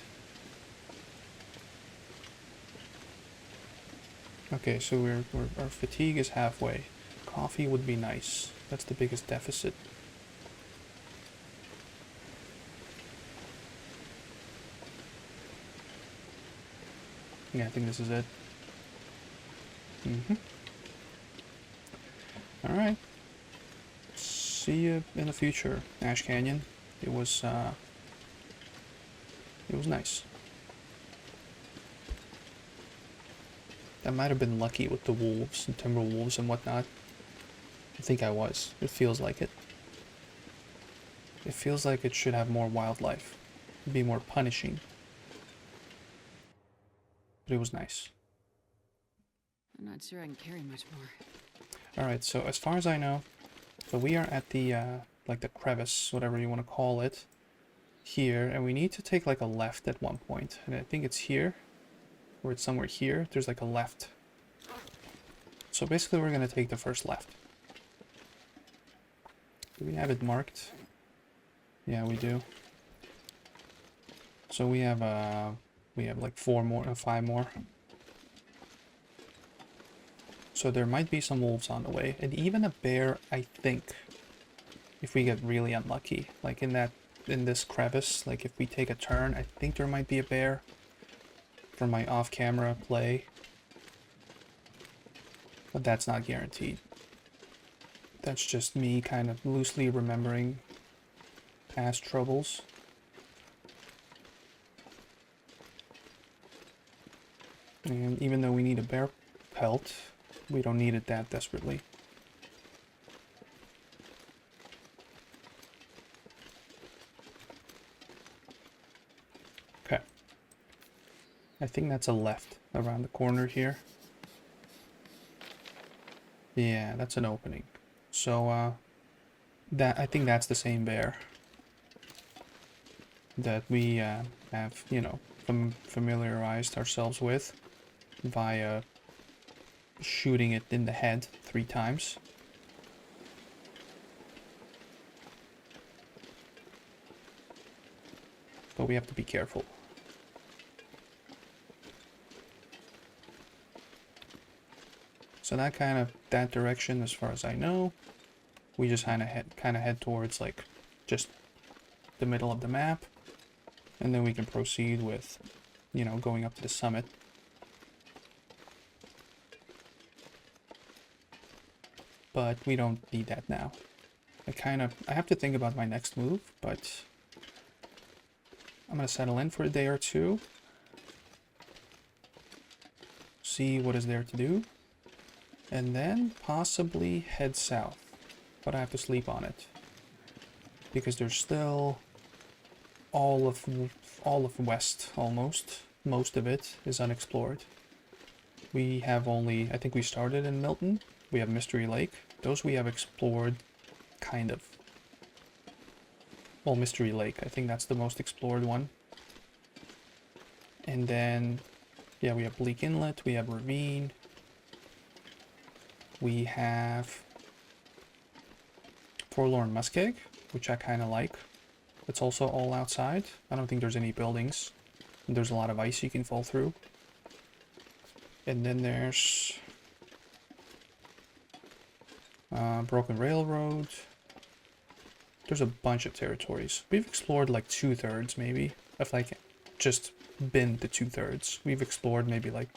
Okay, so our fatigue is halfway. Coffee would be nice. That's the biggest deficit. Yeah, I think this is it. Alright. See you in the future, Ash Canyon. It was nice. I might have been lucky with the wolves and Timberwolves and whatnot. I think I was. It feels like it. It feels like it should have more wildlife. Be more punishing. But it was nice. I'm not sure I can carry much more. Alright, so as far as I know, so we are at the, like the crevice, whatever you want to call it, here, and we need to take like a left at one point. And I think it's here, or it's somewhere here. There's like a left. So basically we're going to take the first left. Do we have it marked? Yeah, we do. So we have like 5 more. So there might be some wolves on the way, and even a bear, I think, if we get really unlucky. Like in this crevice, like if we take a turn, I think there might be a bear from my off-camera play. But that's not guaranteed. That's just me kind of loosely remembering past troubles. And even though we need a bear pelt, we don't need it that desperately. Okay. I think that's a left around the corner here. Yeah, that's an opening. So, I think that's the same bear that we have, you know, familiarized ourselves with via shooting it in the head 3 times. But we have to be careful. So that direction, as far as I know, we just kind of head towards like just the middle of the map, and then we can proceed with, you know, going up to the summit. But we don't need that now. I have to think about my next move, but I'm gonna settle in for a day or two, see what is there to do, and then possibly head south. But I have to sleep on it, because there's still all of west almost. Most of it is unexplored. We have only, I think we started in Milton. We have Mystery Lake. Those we have explored, kind of. Well, Mystery Lake, I think that's the most explored one. And then, yeah, we have Bleak Inlet, we have Ravine. We have Forlorn Muskeg, which I kind of like. It's also all outside. I don't think there's any buildings. And there's a lot of ice you can fall through. And then there's Broken Railroad. There's a bunch of territories. We've explored like 2/3 maybe. If like just been the 2/3. We've explored maybe like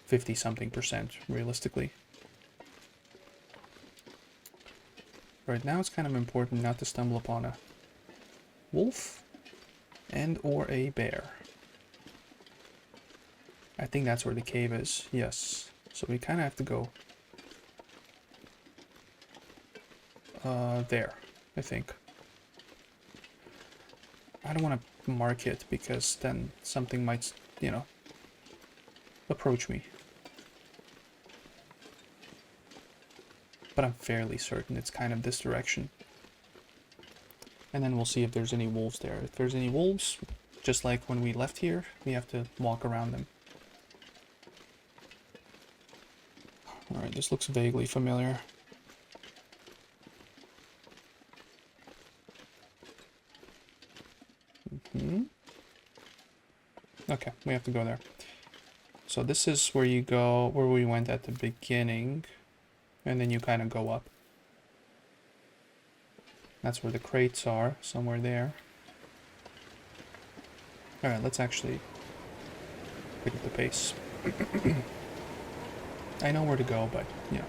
50-something% realistically. Right now it's kind of important not to stumble upon a wolf and or a bear. I think that's where the cave is, yes. So we kind of have to go there, I think. I don't want to mark it because then something might, you know, approach me. but I'm fairly certain it's kind of this direction. And then we'll see if there's any wolves there. If there's any wolves, just like when we left here, we have to walk around them. Alright, this looks vaguely familiar. Okay, we have to go there. So this is where you go, where we went at the beginning, and then you kind of go up. That's where the crates are, somewhere there. Alright, let's actually pick up the pace. I know where to go, but, you know.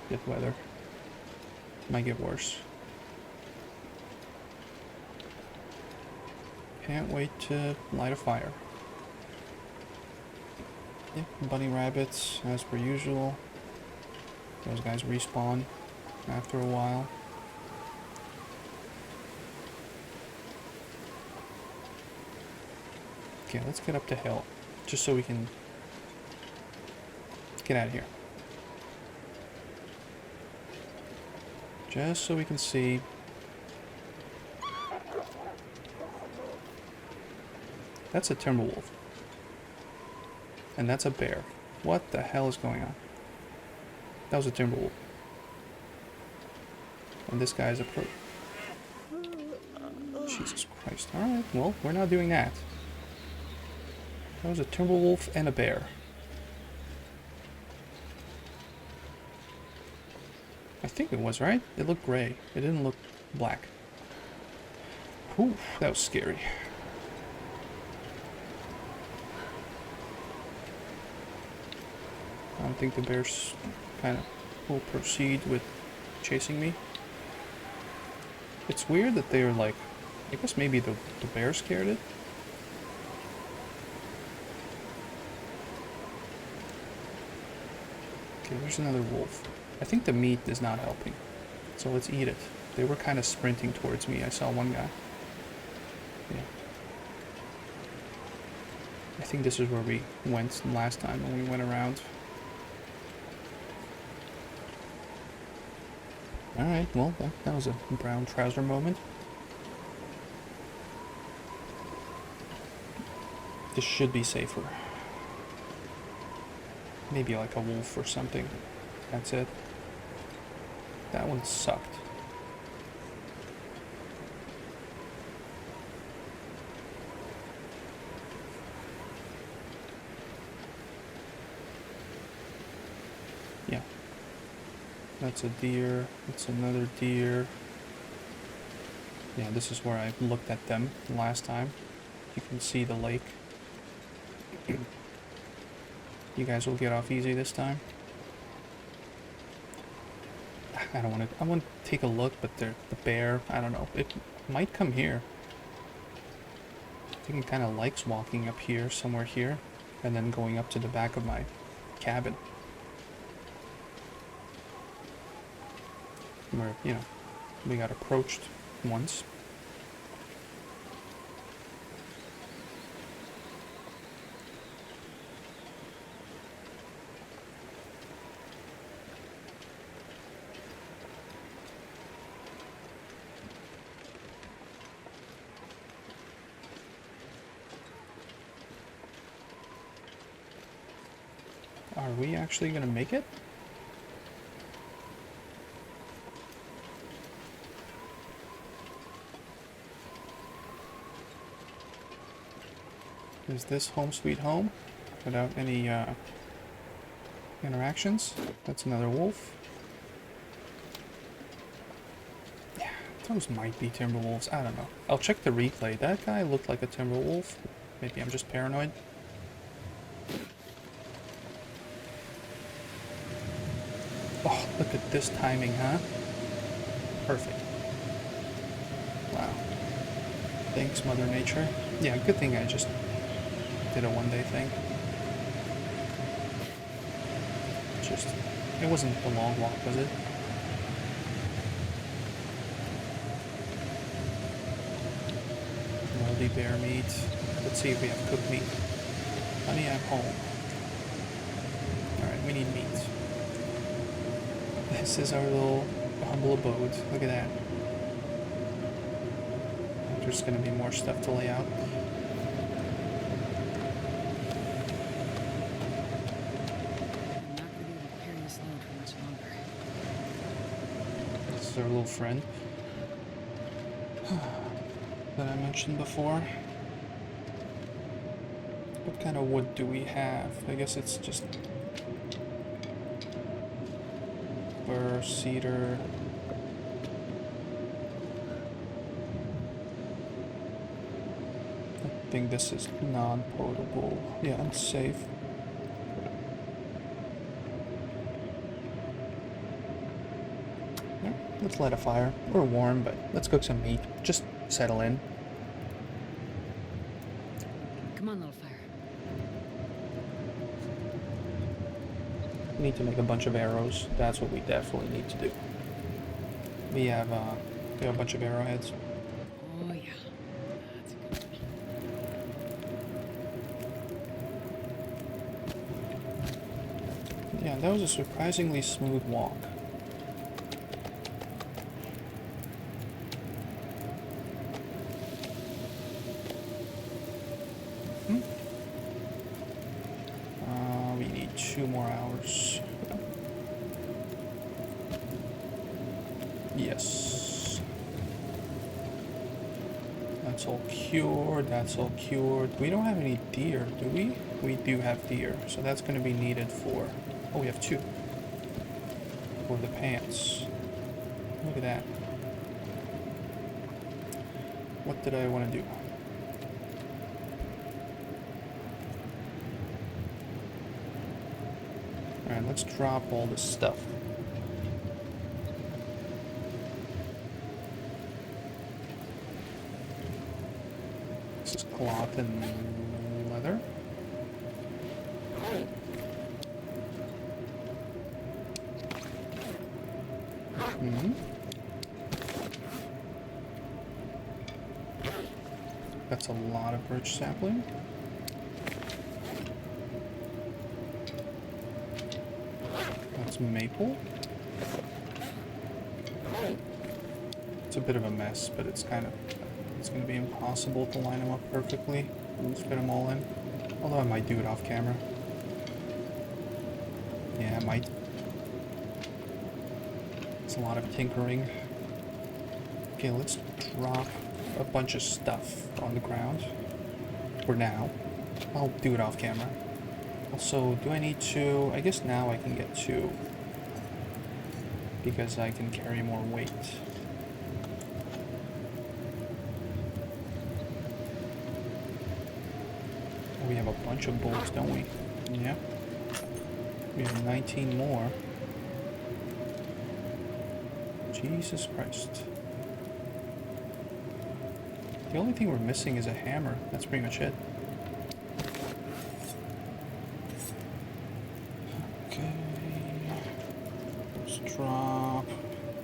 Good weather. Might get worse. Can't wait to light a fire. Yep, bunny rabbits, as per usual. Those guys respawn after a while. Okay, let's get up the hill, just so we can get out of here. Just so we can see. That's a Timberwolf. And that's a bear. What the hell is going on? That was a Timberwolf. And this guy's a pro. Jesus Christ. Alright, well, we're not doing that. That was a Timberwolf and a bear. I think it was, right? It looked gray. It didn't look black. Whew, that was scary. I don't think the bears kind of will proceed with chasing me. It's weird that they're like, I guess maybe the bear scared it. Okay, there's another wolf. I think the meat is not helping, so let's eat it. They were kind of sprinting towards me. I saw one guy. Yeah. I think this is where we went last time when we went around. Alright, well, that was a brown trouser moment. This should be safer. Maybe like a wolf or something. That's it. That one sucked. Yeah. That's a deer. That's another deer. Yeah, this is where I looked at them last time. You can see the lake. You guys will get off easy this time. I don't want to. I want to take a look, but the bear. I don't know. It might come here. I think it kind of likes walking up here, somewhere here, and then going up to the back of my cabin. Where, you know, we got approached once. Are we actually gonna make it? Is this home sweet home? Without any interactions? That's another wolf. Yeah, those might be Timberwolves. I don't know. I'll check the replay. That guy looked like a Timberwolf. Maybe I'm just paranoid. Oh, look at this timing, huh? Perfect. Wow. Thanks, Mother Nature. Yeah, good thing I just did a one-day thing. It wasn't a long walk, was it? Moldy bear meat. Let's see if we have cooked meat. Honey, I'm home. Alright, we need meat. This is our little humble abode. Look at that. There's gonna be more stuff to lay out. I'm not gonna be able to carry this load for much longer. This is our little friend that I mentioned before. What kind of wood do we have? I guess it's just fir, cedar. I think this is non-potable. Yeah, unsafe. Yeah, let's light a fire. We're warm, but let's cook some meat. Just settle in. Come on, little fire. We need to make a bunch of arrows. That's what we definitely need to do. We have a bunch of arrowheads. Oh yeah, that's a good one. Yeah, that was a surprisingly smooth walk. We need 2 more hours. Yes. That's all cured, that's all cured. We don't have any deer, do we? We do have deer, so that's going to be needed for... Oh, we have 2. For the pants. Look at that. What did I want to do? Alright, let's drop all this stuff. This is cloth and leather. That's a lot of birch sapling. That's maple. It's a bit of a mess, but it's going to be impossible to line them up perfectly and fit them all in. Although I might do it off camera. Yeah, I might. It's a lot of tinkering. Okay, let's drop a bunch of stuff on the ground. For now. I'll do it off camera. Also, do I need to... I guess now I can get 2. Because I can carry more weight. We have a bunch of bolts, don't we? Yeah. We have 19 more. Jesus Christ. The only thing we're missing is a hammer. That's pretty much it. Okay. Let's drop...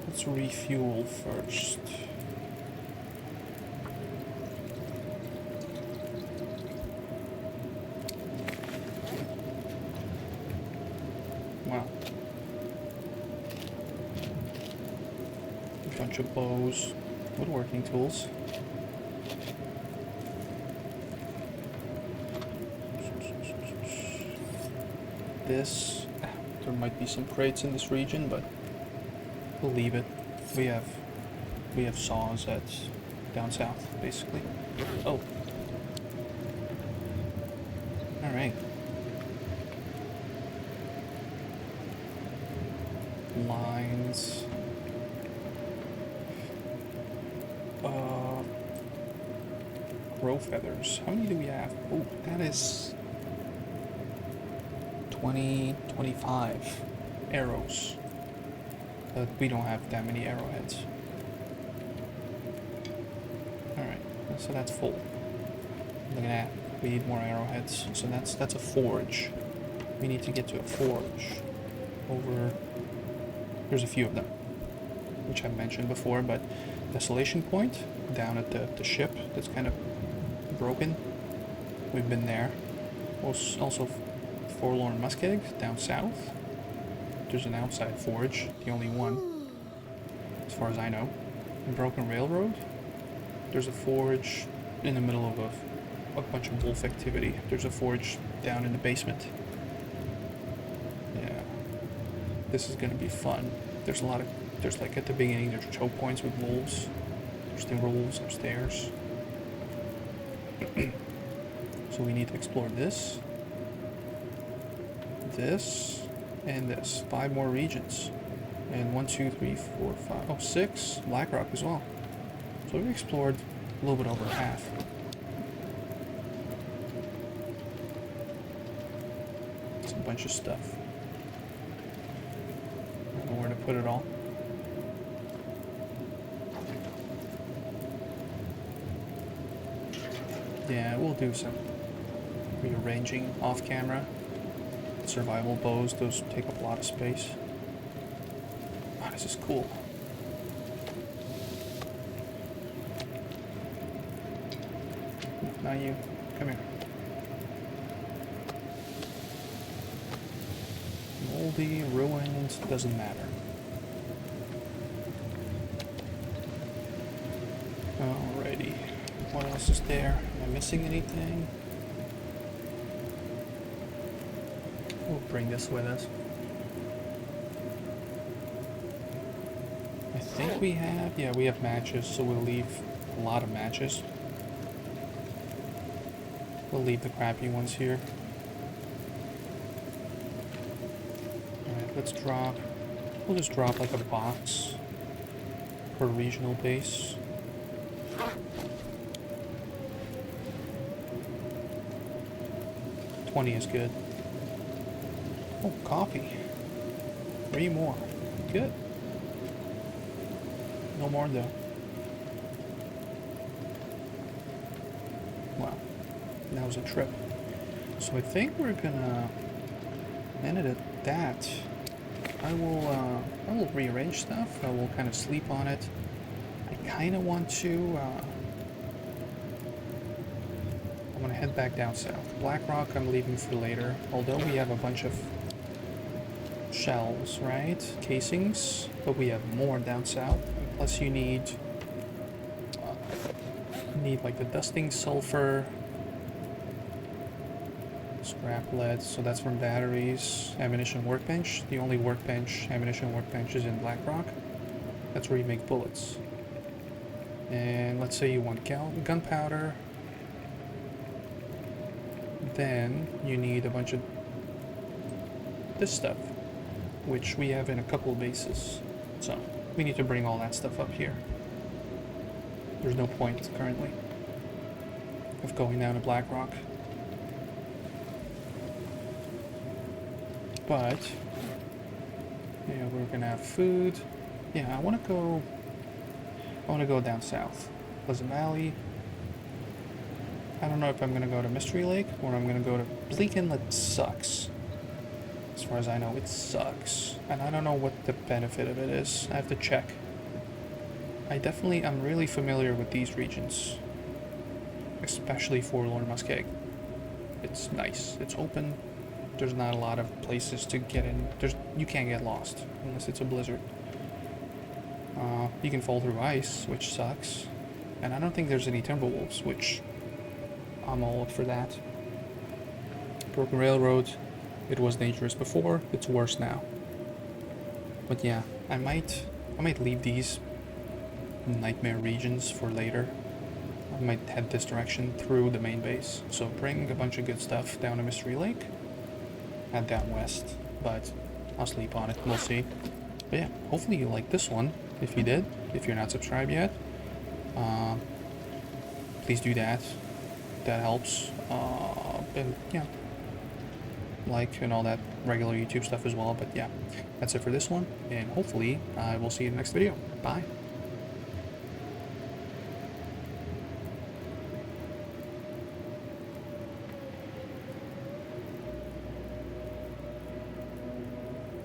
Let's refuel first. Wow. A bunch of bows. Woodworking tools. This, there might be some crates in this region, but we'll leave it. We have saws at down south, basically. Oh. Alright. Lines. Crow feathers. How many do we have? Oh, that is 20, 25 arrows. But we don't have that many arrowheads. Alright, so that's full. Look at that. We need more arrowheads. So that's a forge. We need to get to a forge. Over... There's a few of them, which I've mentioned before, but Desolation Point, down at the ship that's kind of broken. We've been there. Also Forlorn Muskeg, down south. There's an outside forge, the only one, as far as I know. And Broken Railroad, there's a forge in the middle of a bunch of wolf activity. There's a forge down in the basement. Yeah. This is gonna be fun. There's like at the beginning, there's choke points with wolves. There's Timberwolves upstairs. So we need to explore this, and this. 5 more regions. And 1, 2, 3, 4, 5, oh, 6. Blackrock as well. So we've explored a little bit over half. It's a bunch of stuff. I don't know where to put it all. Yeah, we'll do some rearranging off camera. Survival bows, those take up a lot of space. Oh, this is cool. Not you. Come here. Moldy, ruined, doesn't matter. Alrighty. What else is there? Am I missing anything? We'll bring this with us. I think we have, yeah, we have matches, so we'll leave a lot of matches. We'll leave the crappy ones here. Alright, let's drop, we'll just drop like a box per regional base. $20 is good. Oh, coffee. 3 more. Good. No more though. Wow. That was a trip. So I think we're gonna end it at that. I will rearrange stuff. I will kind of sleep on it. I kind of want to I want to head back down south. Blackrock I'm leaving for later, although we have a bunch of shells, right? Casings, but we have more down south. Plus you need like the dusting sulfur, scrap lead, so that's from batteries, ammunition workbench. The only workbench, ammunition workbench is in Blackrock. That's where you make bullets. And let's say you want gunpowder. Then you need a bunch of this stuff, which we have in a couple of bases. So we need to bring all that stuff up here. There's no point currently of going down to Blackrock. But yeah, we're gonna have food. Yeah, I wanna go down south. Pleasant Valley. I don't know if I'm gonna go to Mystery Lake or I'm gonna go to Bleak Inlet. Sucks. As far as I know, it sucks. And I don't know what the benefit of it is. I have to check. I'm really familiar with these regions. Especially Forlorn Muskeg. It's nice. It's open. There's not a lot of places to get in. You can't get lost unless it's a blizzard. You can fall through ice, which sucks. And I don't think there's any Timberwolves, which I'm all up for that. Broken Railroad, it was dangerous before, it's worse now. But yeah, I might leave these nightmare regions for later. I might head this direction through the main base. So bring a bunch of good stuff down to Mystery Lake and down west. But I'll sleep on it, we'll see. But yeah, hopefully you liked this one. If you did, if you're not subscribed yet, please do that. That helps. And yeah, like and all that regular YouTube stuff as well. But yeah, that's it for this one, and hopefully I will see you in the next video. Bye.